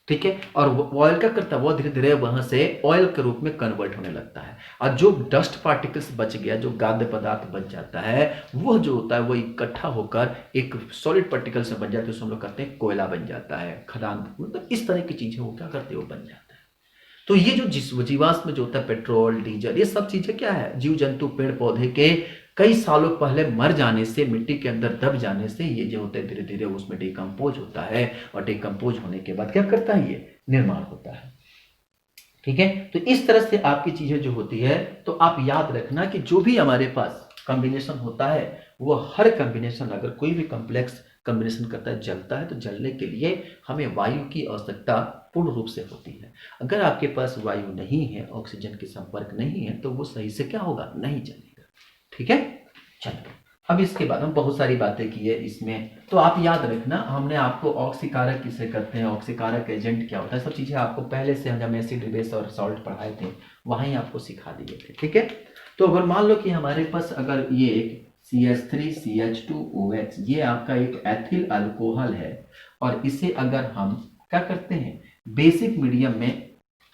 ठीक है। और ऑयल क्या करता है, वो धीरे धीरे वहां से ऑयल के रूप में कन्वर्ट होने लगता है, और जो डस्ट पार्टिकल्स बच गया, जो गाद्य पदार्थ बच जाता है, वह जो होता है वो इकट्ठा होकर एक सॉलिड पार्टिकल से बन जाता है, उसको हम लोग कहते हैं कोयला बन जाता है, खदान, मतलब इस तरह की चीजें वो क्या करते हैं, वो बन जाता है। तो ये जो जीवाश्म में जो होता है, पेट्रोल, डीजल, ये सब चीजें क्या है, जीव जंतु, पेड़ पौधे के कई सालों पहले मर जाने से, मिट्टी के अंदर दब जाने से ये जो होते हैं धीरे धीरे उसमें डिकम्पोज होता है, और डिकम्पोज होने के बाद क्या करता है, ये निर्माण होता है, ठीक है। तो इस तरह से आपकी चीजें जो होती है, तो आप याद रखना कि जो भी हमारे पास कॉम्बिनेशन होता है, वो हर कॉम्बिनेशन, अगर कोई भी कॉम्प्लेक्स कॉम्बिनेशन करता है, जलता है, तो जलने के लिए हमें वायु की आवश्यकता पूर्ण रूप से होती है। अगर आपके पास वायु नहीं है, ऑक्सीजन के संपर्क नहीं है, तो वो सही से क्या होगा, नहीं जलेगा, ठीक है। चलो, अब इसके बाद हम बहुत सारी बातें की है इसमें, तो आप याद रखना, हमने आपको ऑक्सीकारक किसे कहते हैं, ऑक्सीकारक एजेंट क्या होता है, सब चीजें आपको पहले से हम एसिड, बेस और सॉल्ट पढ़ाए थे, वहीं आपको सिखा दिए थे, ठीक है। तो अगर मान लो कि हमारे पास अगर ये एक CH3CH2OH, ये आपका एक एथिल अल्कोहल है, और इसे अगर हम क्या करते हैं, बेसिक मीडियम में,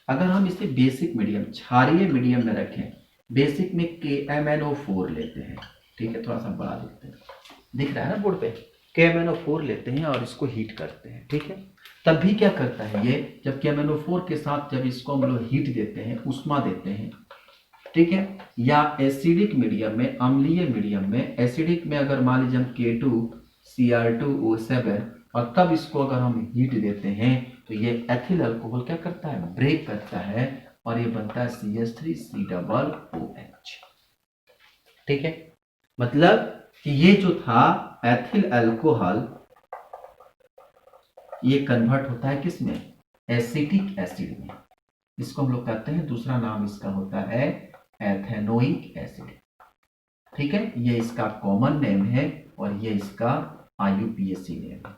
अगर हम इसे बेसिक मीडियम, क्षारीय मीडियम में रखें, बेसिक में KMnO4 लेते हैं, ठीक है, थोड़ा सा बढ़ा देते हैं, दिख रहा है ना बोर्ड पे, KMnO4 लेते हैं और इसको हीट करते हैं, ठीक है। तब भी क्या करता है ये, जब KMnO4 के साथ जब इसको हम लोग हीट देते हैं, उष्मा देते हैं, ठीक है, या एसिडिक मीडियम में, अम्लीय मीडियम में, एसिडिक में अगर मान लीजिए हम K2Cr2O7, और तब इसको अगर हम हीट देते हैं तो ये एथिल अल्कोहल क्या करता है, ब्रेक करता है, और ये बनता है CH3COOH, ठीक है। मतलब कि ये जो था एथिल अल्कोहल, ये कन्वर्ट होता है किसमें, एसिटिक एसिड में, इसको हम लोग कहते हैं, दूसरा नाम इसका होता है एथेनोइक एसिड, ठीक है। ये इसका कॉमन नेम है और ये इसका IUPAC नेम है।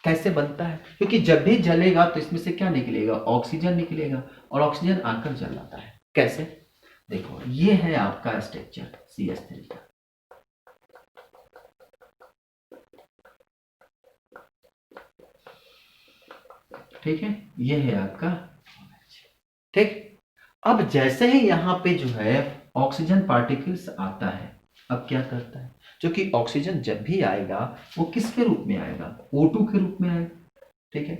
कैसे बनता है, क्योंकि जब भी जलेगा तो इसमें से क्या निकलेगा, ऑक्सीजन निकलेगा, और ऑक्सीजन आकर जलाता है। कैसे, देखो ये है आपका स्ट्रक्चर CH3 का, ठीक है, ये है आपका OH। ठीक, अब जैसे ही यहाँ पे जो है ऑक्सीजन पार्टिकल्स आता है, अब क्या करता है, क्योंकि ऑक्सीजन जब भी आएगा वो किसके रूप में आएगा, O2 के रूप में आएगा। ठीक है,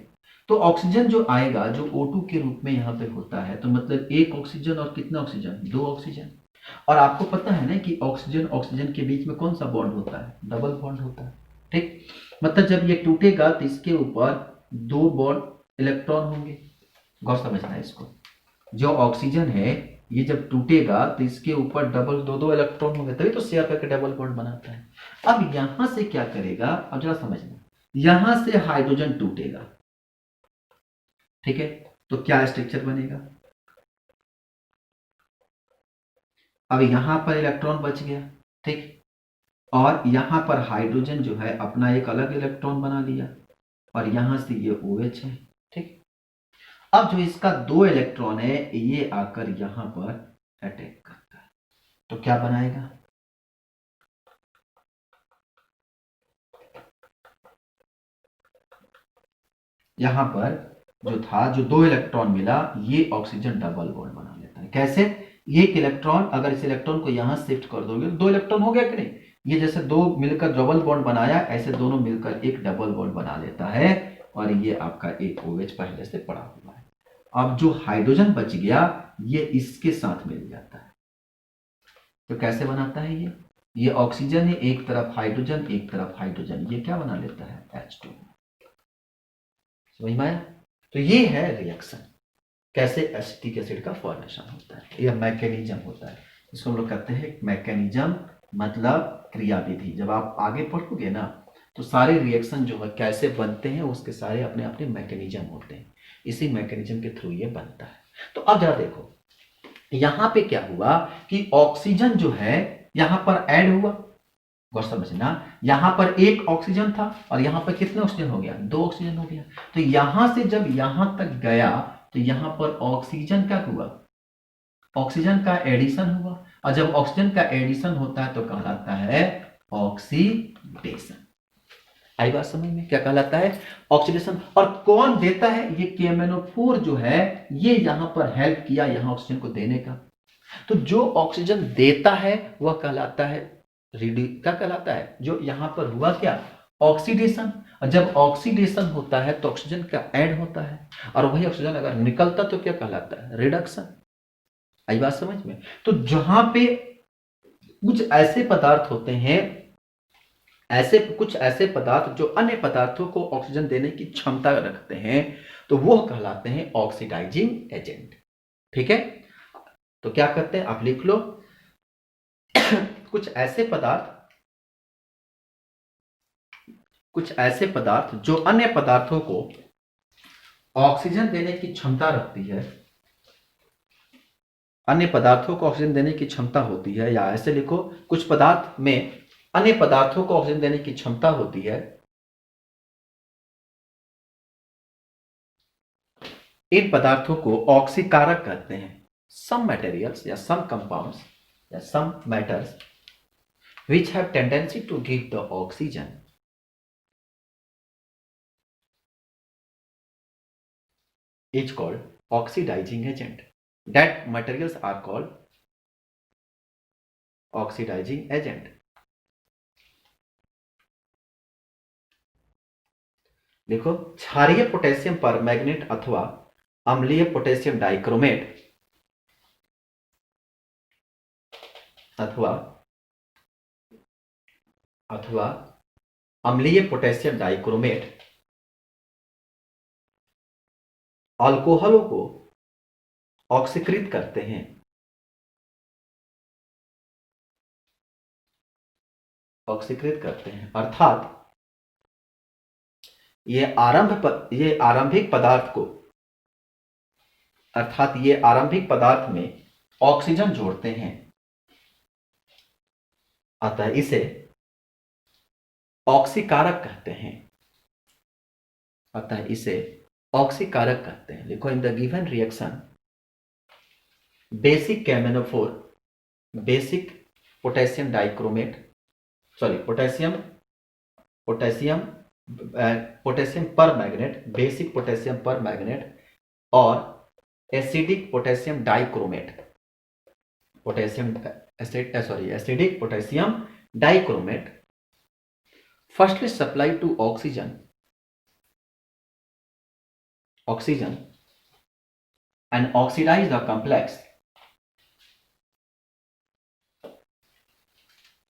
तो ऑक्सीजन जो आएगा जो O2 के रूप में यहाँ पे होता है, तो मतलब एक ऑक्सीजन और कितना ऑक्सीजन, दो ऑक्सीजन। और आपको पता है ना कि ऑक्सीजन ऑक्सीजन के बीच में कौन सा बॉन्ड होता है, डबल बॉन्ड होता है। ठीक, मतलब जब ये टूटेगा तो इसके ऊपर दो बॉन्ड इलेक्ट्रॉन होंगे। गौर समझना है इसको, जो ऑक्सीजन है ये जब टूटेगा तो इसके ऊपर डबल दो दो इलेक्ट्रॉन होंगे, तभी तो शेयर करके डबल बॉन्ड बनाता है। अब यहां से क्या करेगा, अब जरा समझना, यहां से हाइड्रोजन टूटेगा। ठीक है, तो क्या स्ट्रक्चर बनेगा, अब यहां पर इलेक्ट्रॉन बच गया। ठीक, और यहां पर हाइड्रोजन जो है अपना एक अलग इलेक्ट्रॉन बना लिया, और यहां से ये OH है। ठीक, अब जो इसका दो इलेक्ट्रॉन है ये आकर यहां पर अटैक करता है, तो क्या बनाएगा, यहां पर जो था, जो दो इलेक्ट्रॉन मिला, ये ऑक्सीजन डबल बॉन्ड बना लेता है। कैसे, एक इलेक्ट्रॉन, अगर इस इलेक्ट्रॉन को यहां शिफ्ट कर दोगे तो दो इलेक्ट्रॉन हो गया कि नहीं, ये जैसे दो मिलकर डबल बॉन्ड बनाया, ऐसे दोनों मिलकर एक डबल बॉन्ड बना लेता है, और ये आपका एक OH पहले से पड़ा हुआ है। अब जो हाइड्रोजन बच गया ये इसके साथ मिल जाता है, तो कैसे बनाता है ये ऑक्सीजन है, एक तरफ हाइड्रोजन एक तरफ हाइड्रोजन, ये क्या बना लेता है, H2। समझ में आया, तो ये है रिएक्शन, कैसे एसिटिक एसिड का फॉर्मेशन होता है, यह मैकेनिज्म होता है। इसको हम लोग कहते हैं मैकेनिज्म, मतलब क्रियाविधि। जब आप आगे पढ़ोगे ना तो सारे रिएक्शन जो है कैसे बनते हैं उसके सारे अपने अपने मैकेनिज्म होते हैं, इसी मैकेनिज्म के थ्रू ये बनता है। तो अब जरा देखो यहां पे क्या हुआ कि ऑक्सीजन जो है यहां पर ऐड हुआ, गौर समझना, यहां पर एक ऑक्सीजन था और यहां पर कितने ऑक्सीजन हो गया, दो ऑक्सीजन हो गया। तो यहां से जब यहां तक गया तो यहां पर ऑक्सीजन क्या हुआ, ऑक्सीजन का एडिशन हुआ, और जब ऑक्सीजन का एडिशन होता है तो कहलाता है ऑक्सीडेशन। आई बात समझ में, क्या कहलाता है, ऑक्सीडेशन। और कौन देता है, ये KMnO4 जो है ये यहां पर हेल्प किया यहां ऑक्सीजन को देने का। तो जो ऑक्सीजन देता है वह कहलाता है क्या कहलाता है, जो यहां पर हुआ क्या, ऑक्सीडेशन। और जब ऑक्सीडेशन होता है तो ऑक्सीजन का ऐड होता है, और वही ऑक्सीजन अगर निकलता तो क्या कहलाता है, रिडक्शन। आई बात समझ में। तो जहां पे कुछ ऐसे पदार्थ होते हैं, ऐसे कुछ ऐसे पदार्थ जो अन्य पदार्थों को ऑक्सीजन देने की क्षमता रखते हैं, तो वो कहलाते हैं ऑक्सीडाइजिंग एजेंट। ठीक है, तो क्या करते हैं आप लिख लो कुछ ऐसे पदार्थ जो अन्य पदार्थों को ऑक्सीजन देने की क्षमता रखती है, अन्य पदार्थों को ऑक्सीजन देने की क्षमता होती है, या ऐसे लिखो कुछ पदार्थ में अन्य पदार्थों को ऑक्सीजन देने की क्षमता होती है, इन पदार्थों को ऑक्सीकारक कहते हैं। सम मटेरियल्स या सम कंपाउंड्स या सम matters which have tendency to give the oxygen is called oxidizing agent. That materials are called oxidizing agent. देखो, क्षारीय पोटेशियम पर मैग्नेट अथवा अम्लीय पोटेशियम डाइक्रोमेट अथवा अम्लीय पोटेशियम डाइक्रोमेट अल्कोहलों को ऑक्सीकृत करते हैं। अर्थात ये आरंभिक पदार्थ में ऑक्सीजन जोड़ते हैं, अतः इसे ऑक्सीकारक कहते हैं। लिखो, in the given reaction basic KMnO4, basic potassium potassium पर मैग्नेट, बेसिक पोटेशियम पर मैग्नेट और acidic potassium dichromate, acidic potassium dichromate firstly supply to oxygen and oxidize the complex,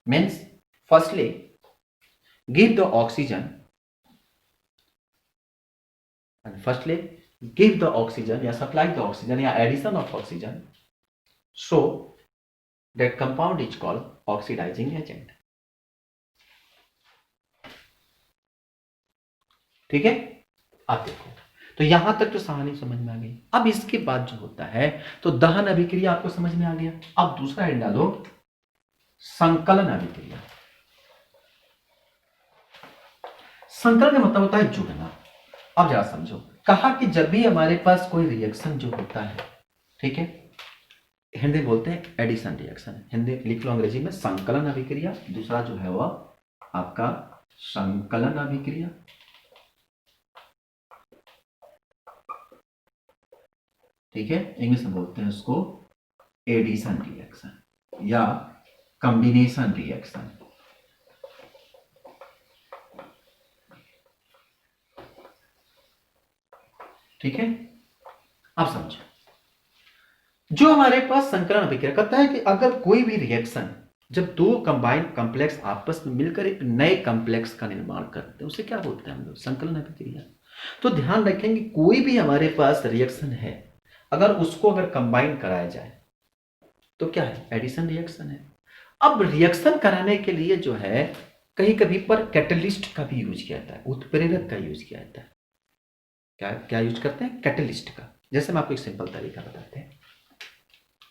means firstly give the oxygen या supply the oxygen या addition of oxygen, so that compound is called oxidizing agent. ठीक है, आप देखो तो यहां तक तो कहानी समझ में आ गई। अब इसके बाद जो होता है तो दहन अभिक्रिया आपको समझ में आ गया। अब दूसरा हेड डालो, संकलन अभिक्रिया। संकलन का मतलब होता है जुड़ना। अब जरा समझो, कहा कि जब भी हमारे पास कोई रिएक्शन जो होता है, ठीक है, हिंदी बोलते हैं एडिशन रिएक्शन, हिंदी लिख लो, अंग्रेजी में संकलन अभिक्रिया, दूसरा जो है वह आपका संकलन अभिक्रिया, ठीक है, इंग्लिश में बोलते हैं उसको एडिशन रिएक्शन या कॉम्बिनेशन रिएक्शन। ठीक है, अब समझो, जो हमारे पास संकलन अभिक्रिया कहता है कि अगर कोई भी रिएक्शन, जब दो कंबाइंड कॉम्प्लेक्स आपस में मिलकर एक नए कॉम्प्लेक्स का निर्माण करते हैं, उसे क्या बोलते हैं हम लोग? संकलन अभिक्रिया। तो ध्यान रखेंगे, कोई भी हमारे पास रिएक्शन है, अगर उसको अगर कंबाइन कराया जाए तो क्या है? एडिशन रिएक्शन है। अब रिएक्शन कराने के लिए जो है कहीं कभी पर कैटलिस्ट का भी यूज किया जाता है, उत्प्रेरक का यूज किया जाता है। क्या क्या यूज करते हैं? कैटलिस्ट का। जैसे मैं आपको एक सिंपल तरीका बताते हैं।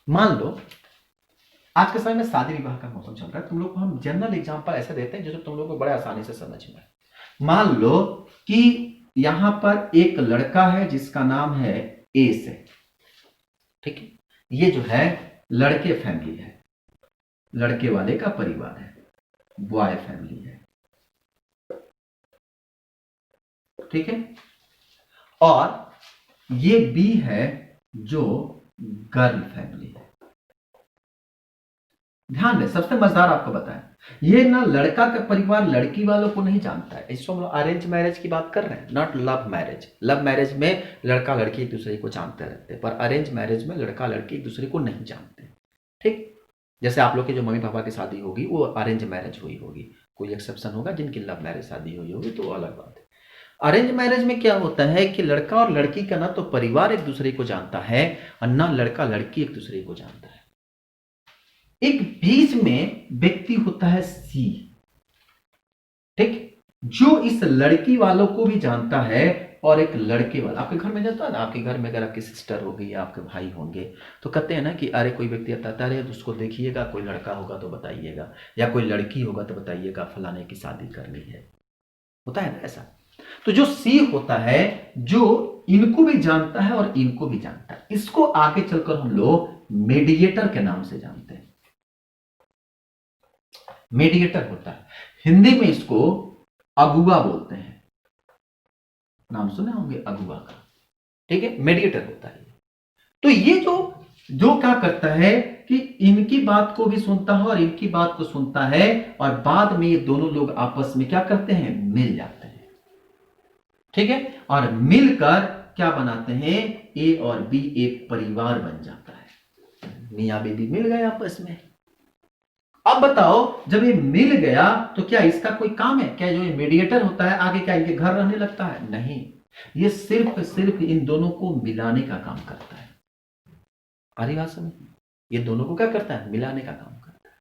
मान लो आज के समय में शादी विवाह का मौसम चल रहा है, तुम लोग को हम जनरल एग्जांपल ऐसे देते हैं जो तुम लोग को बड़े आसानी से समझ में। मान लो कि यहां पर एक लड़का है जिसका नाम है ए से, ठीक है, ये जो है लड़के फैमिली है, लड़के वाले का परिवार है, बॉय फैमिली है, ठीक है, और ये बी है जो गर्ल फैमिली है। ध्यान दें, सबसे मजेदार आपको बताएं, ये ना लड़का का परिवार लड़की वालों को नहीं जानता है। इसको हम लोग अरेंज मैरिज की बात कर रहे हैं, not love marriage. Love marriage में लड़का लड़की एक दूसरे को जानते रहते हैं, पर अरेंज मैरिज में लड़का लड़की एक दूसरे को नहीं जानते। ठीक, जैसे आप लोग की जो मम्मी पापा की शादी होगी वो अरेंज मैरिज हुई होगी, कोई एक्सेप्शन होगा जिनकी लव मैरिज शादी हुई होगी, तो अलग बात है। अरेंज मैरिज में क्या होता है कि लड़का और लड़की का ना तो परिवार एक दूसरे को जानता है और ना लड़का लड़की एक दूसरे को जानता है। एक बीच में व्यक्ति होता है सी, ठीक, जो इस लड़की वालों को भी जानता है और एक लड़के वाला। आपके घर में जाता है ना, आपके घर में अगर आपकी सिस्टर होगी या आपके भाई होंगे तो कहते हैं ना कि अरे कोई व्यक्ति आता है, अरे उसको देखिएगा, कोई लड़का होगा तो बताइएगा, या कोई लड़की होगा तो बताइएगा, फलाने की शादी करनी है, होता है ना ऐसा। तो जो सी होता है जो इनको भी जानता है और इनको भी जानता है, इसको आगे चलकर हम लोग मेडिएटर के नाम से जानते हैं। मेडिएटर होता है, हिंदी में इसको अगुआ बोलते हैं, नाम सुने होंगे अगुआ का, ठीक है, मेडिएटर होता है। तो ये जो क्या करता है कि इनकी बात को भी सुनता है और इनकी बात को सुनता है, और बाद में ये दोनों लोग आपस में क्या करते हैं? मिल जाते हैं, ठीक है, और मिलकर क्या बनाते हैं? ए और बी एक परिवार बन जाता है। मियां बीबी मिल गए आपस में। अब बताओ, जब ये मिल गया तो क्या इसका कोई काम है क्या? जो ये मीडिएटर होता है आगे क्या इनके घर रहने लगता है? नहीं, ये सिर्फ इन दोनों को मिलाने का काम करता है। अरे बात समझ, ये दोनों को क्या करता है? मिलाने का काम करता है।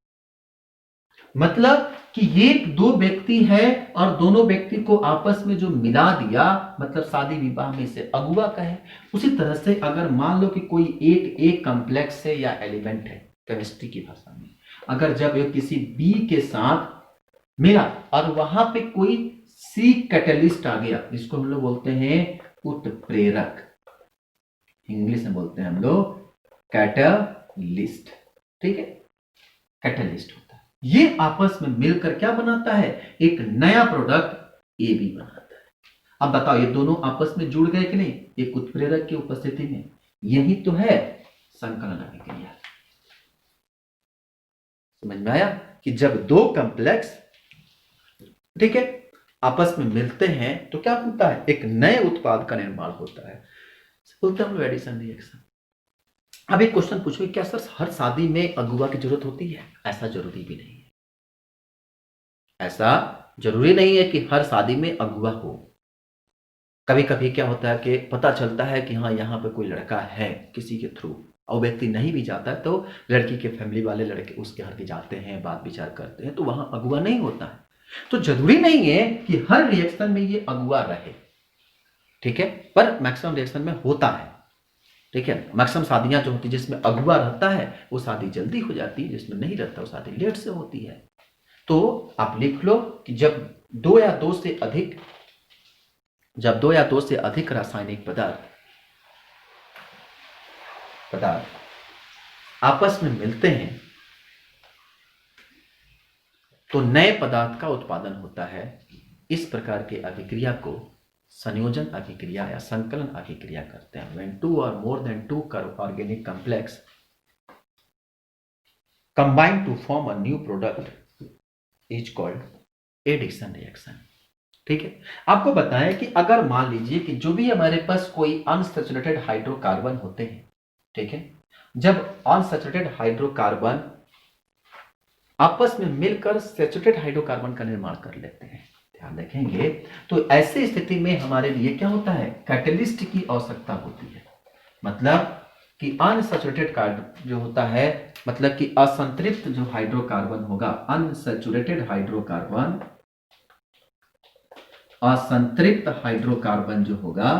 मतलब कि ये दो व्यक्ति है और दोनों व्यक्ति को आपस में जो मिला दिया, मतलब शादी विवाह में इसे अगुआ कहे। उसी तरह से अगर मान लो कि कोई एक कॉम्प्लेक्स है या एलिमेंट है, केमिस्ट्री की भाषा में, अगर जब ये किसी बी के साथ मिला और वहां पे कोई सी कैटलिस्ट आ गया, जिसको हम लोग बोलते हैं उत्प्रेरक, इंग्लिश में बोलते हैं हम लोग कैटलिस्ट, ठीक है, कैटलिस्ट होता है। ये आपस में मिलकर क्या बनाता है? एक नया प्रोडक्ट ए बी बनाता है। अब बताओ ये दोनों आपस में जुड़ गए कि नहीं, एक उत्प्रेरक की उपस्थिति में? यही तो है संकलन अभिक्रिया। समझ में आया कि जब दो कॉम्प्लेक्स, ठीक है, आपस में मिलते हैं तो क्या होता है, एक नए उत्पाद का निर्माण होता है, बोलते हैं हम एडिशन रिएक्शन। अब एक क्वेश्चन पूछो, क्या सर हर शादी में अगुआ की जरूरत होती है? ऐसा जरूरी भी नहीं है, ऐसा जरूरी नहीं है कि हर शादी में अगुआ हो। कभी कभी क्या होता है कि पता चलता है कि हाँ यहाँ पे कोई लड़का है किसी के थ्रू, और व्यक्ति नहीं भी जाता है तो लड़की के फैमिली वाले लड़के उसके घर के जाते हैं, बात विचार करते हैं, तो वहां अगुआ नहीं होता है। तो जरूरी नहीं है कि हर रिएक्शन में ये अगुआ रहे, ठीक है, पर मैक्सिमम रिएक्शन में होता है, ठीक है। मैक्सिमम शादियां जो होती है जिसमें अगुआ रहता है वो शादी जल्दी हो जाती है, जिसमें नहीं रहता वो शादी लेट से होती है। तो आप लिख लो कि जब दो या दो से अधिक रासायनिक पदार्थ आपस में मिलते हैं तो नए पदार्थ का उत्पादन होता है। इस प्रकार के अभिक्रिया को संयोजन अभिक्रिया या संकलन अभिक्रिया करते हैं। When two or more than two organic complex combine to form a new product is called addition reaction, ठीक है। आपको बताएं कि अगर मान लीजिए कि जो भी हमारे पास कोई अनसैचुरेटेड हाइड्रोकार्बन होते हैं, ठीक है, जब अनसैचुरेटेड हाइड्रोकार्बन आपस में मिलकर सैचुरेटेड हाइड्रोकार्बन का निर्माण कर लेते हैं, ध्यान रखेंगे, तो ऐसी स्थिति में हमारे लिए क्या होता है, कैटलिस्ट की आवश्यकता होती है। मतलब कि अनसैचुरेटेड कार्बन जो होता है, मतलब कि असंतृप्त जो हाइड्रोकार्बन होगा, अनसैचुरेटेड हाइड्रोकार्बन, असंतृप्त हाइड्रोकार्बन जो होगा,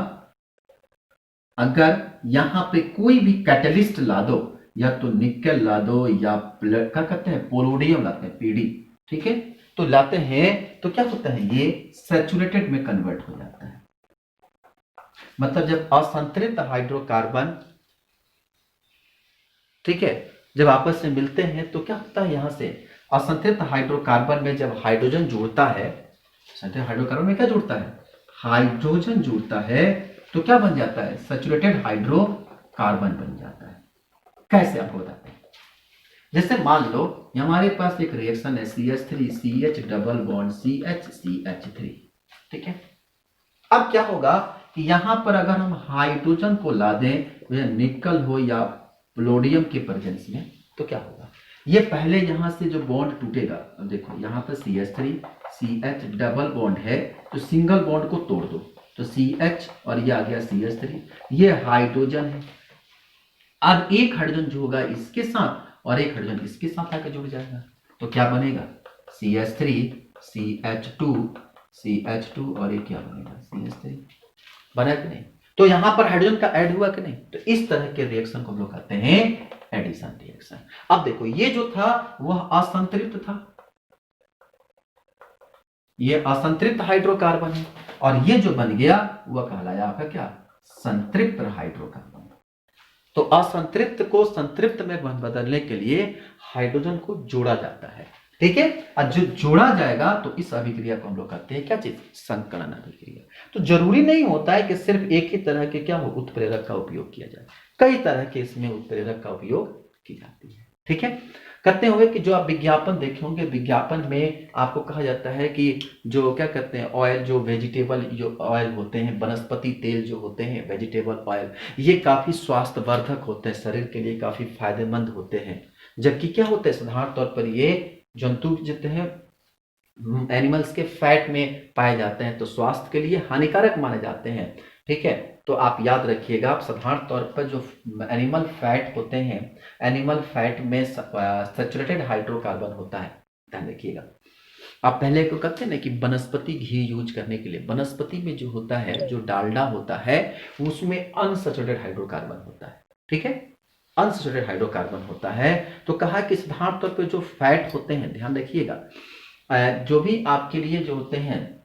अगर यहां पे कोई भी कैटलिस्ट ला दो, या तो निकेल ला दो या क्या कहते हैं पोलोडियम लाते हैं, पीडी, ठीक है, तो लाते हैं तो क्या होता है, ये सैचुरेटेड में कन्वर्ट हो जाता है। मतलब जब असंतृप्त हाइड्रोकार्बन, ठीक है, जब आपस में मिलते हैं तो क्या होता है, यहां से असंतृप्त हाइड्रोकार्बन में जब हाइड्रोजन जुड़ता है, संतृप्त हाइड्रोकार्बन में क्या जुड़ता है, हाइड्रोजन जुड़ता है, तो क्या बन जाता है, सैचुरेटेड हाइड्रोकार्बन बन जाता है। कैसे आपको बताते हैं, जैसे मान लो हमारे पास एक रिएक्शन है CH3 CH double bond CH CH3, ठीक है। अब क्या होगा कि यहां पर अगर हम हाइड्रोजन को ला दें, निकल हो या पोलोडियम के प्रेजेंस में, तो क्या होगा, ये पहले यहां से जो बॉन्ड टूटेगा, अब देखो यहां पर CH3 CH डबल बॉन्ड है, तो सिंगल बॉन्ड को तोड़ दो, तो CH और ये आ गया CH3, ये हाइड्रोजन है। अब एक हाइड्रोजन जो होगा इसके साथ और एक हाइड्रोजन इसके साथ आकर जुड़ जाएगा, तो क्या बनेगा, CH3 CH2 और ये क्या बनेगा, CH3 बना कि नहीं। तो यहां पर हाइड्रोजन का ऐड हुआ कि नहीं, तो इस तरह के रिएक्शन को हम लोग कहते हैं एडिशन रिएक्शन। अब देखो ये जो था वह असंतृप्त था, ये असंतृप्त हाइड्रोकार्बन है, और ये जो बन गया वह कहलाया आपका क्या, संतृप्त हाइड्रोकार्बन। तो असंतृप्त को संतृप्त में बदलने के लिए हाइड्रोजन को जोड़ा जाता है, ठीक है, और जो जोड़ा जाएगा तो इस अभिक्रिया को हम लोग कहते हैं क्या चीज, संकलन अभिक्रिया। तो जरूरी नहीं होता है कि सिर्फ एक ही तरह के क्या हो उत्प्रेरक का उपयोग किया जाए, कई तरह के इसमें उत्प्रेरक का उपयोग की जाती है, ठीक है। कहते हुए कि जो आप विज्ञापन देखे होंगे, विज्ञापन में आपको कहा जाता है कि जो क्या कहते हैं ऑयल, जो वेजिटेबल जो ऑयल होते हैं, वनस्पति तेल जो होते हैं, वेजिटेबल ऑयल, ये काफी स्वास्थ्यवर्धक होते हैं, शरीर के लिए काफी फायदेमंद होते हैं। जबकि क्या होता है, साधारण तौर पर ये जंतु जितने हैं एनिमल्स के फैट में पाए जाते हैं, तो स्वास्थ्य के लिए हानिकारक माने जाते हैं, ठीक है। तो आप याद रखिएगा, आप साधारण तौर पर जो एनिमल फैट होते हैं, एनिमल फैट में सैचुरेटेड हाइड्रोकार्बन होता है, ध्यान रखिएगा। आप पहले को कहते हैं ना कि वनस्पति घी यूज करने के लिए, वनस्पति में जो होता है, जो डालडा होता है, उसमें अनसैचुरेटेड हाइड्रोकार्बन होता है, ठीक है, अनसैचुरेटेड हाइड्रोकार्बन होता है। तो कहा कि साधारण तौर पर जो फैट होते हैं, ध्यान रखिएगा, जो भी आपके लिए जो होते हैं,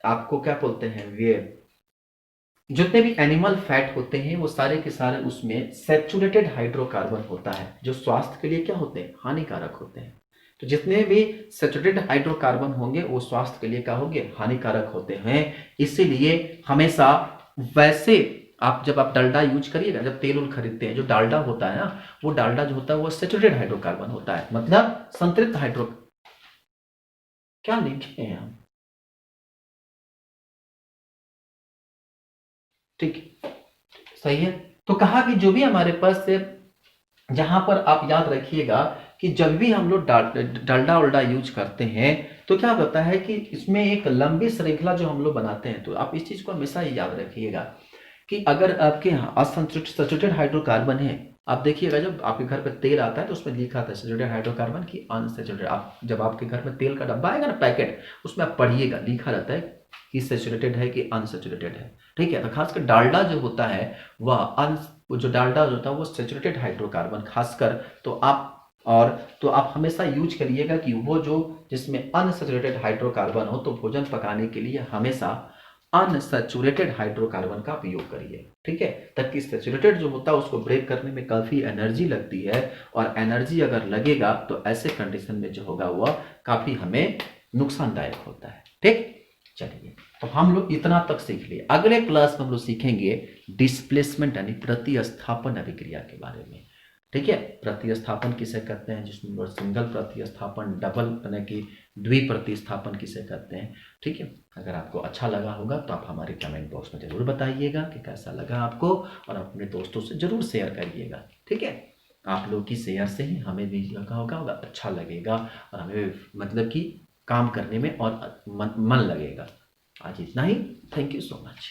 आपको क्या बोलते हैं, वे जितने भी एनिमल फैट होते हैं वो सारे के सारे उसमें सैचुरेटेड हाइड्रोकार्बन होता है, जो स्वास्थ्य के लिए क्या होते हैं, हानिकारक होते हैं। तो जितने भी सैचुरेटेड हाइड्रोकार्बन होंगे वो स्वास्थ्य के लिए क्या होंगे, हानिकारक होते हैं। इसीलिए हमेशा वैसे आप जब आप डालडा यूज करिएगा, जब तेल उल खरीदते हैं, जो डालडा होता है ना, वो डालडा जो होता है वो सैचुरेटेड हाइड्रोकार्बन होता है, मतलब संतृप्त हाइड्रो, क्या लिखे हैं हम, ठीक, सही है। तो कहा कि जो भी हमारे पास से, जहां पर आप याद रखिएगा कि जब भी हम लोग डालडा उल्डा यूज करते हैं तो क्या होता है कि इसमें एक लंबी श्रृंखला जो हम लोग बनाते हैं, तो आप इस चीज को हमेशा ही याद रखिएगा कि अगर आपके यहाँ असैचुरेटेड हाइड्रोकार्बन है, आप देखिएगा जब आपके घर पे तेल आता है तो उसमें लिखा आता है सैचुरेटेड हाइड्रोकार्बन की अनसैचुरेटेड। आप जब आपके घर में तेल का डब्बा आएगा ना, पैकेट, उसमें आप पढ़िएगा, लिखा रहता है कि सैचुरेटेड है कि अनसैचुरेटेड है, ठीक है। तो खासकर डालडा जो होता है वह जो डालडा जो होता है वो सैचुरेटेड हाइड्रोकार्बन खासकर, तो आप और तो आप हमेशा यूज करिएगा कि वो जो जिसमें अनसैचुरेटेड हाइड्रोकार्बन हो, तो भोजन पकाने के लिए हमेशा अनसैचुरेटेड हाइड्रोकार्बन का उपयोग करिए, ठीक है। ताकि सैचुरेटेड जो होता है उसको ब्रेक करने में काफ़ी एनर्जी लगती है, और एनर्जी अगर लगेगा तो ऐसे कंडीशन में जो होगा वह काफ़ी हमें नुकसानदायक होता है, ठीक। चलिए, तो हम लोग इतना तक सीख लिए। अगले क्लास में हम लोग सीखेंगे डिस्प्लेसमेंट यानी प्रतिस्थापन अभिक्रिया के बारे में, ठीक है। प्रतिस्थापन किसे कहते हैं, जिसमें सिंगल प्रतिस्थापन, डबल यानी कि द्विप्रतिस्थापन किसे कहते हैं, ठीक है। अगर आपको अच्छा लगा होगा तो आप हमारे कमेंट बॉक्स में जरूर बताइएगा कि कैसा लगा आपको, और अपने दोस्तों से जरूर शेयर करिएगा, ठीक है। आप लोग की शेयर से ही हमें भी होगा अच्छा लगेगा, और हमें मतलब कि काम करने में और मन लगेगा। आज इतना ही। Thank you so much.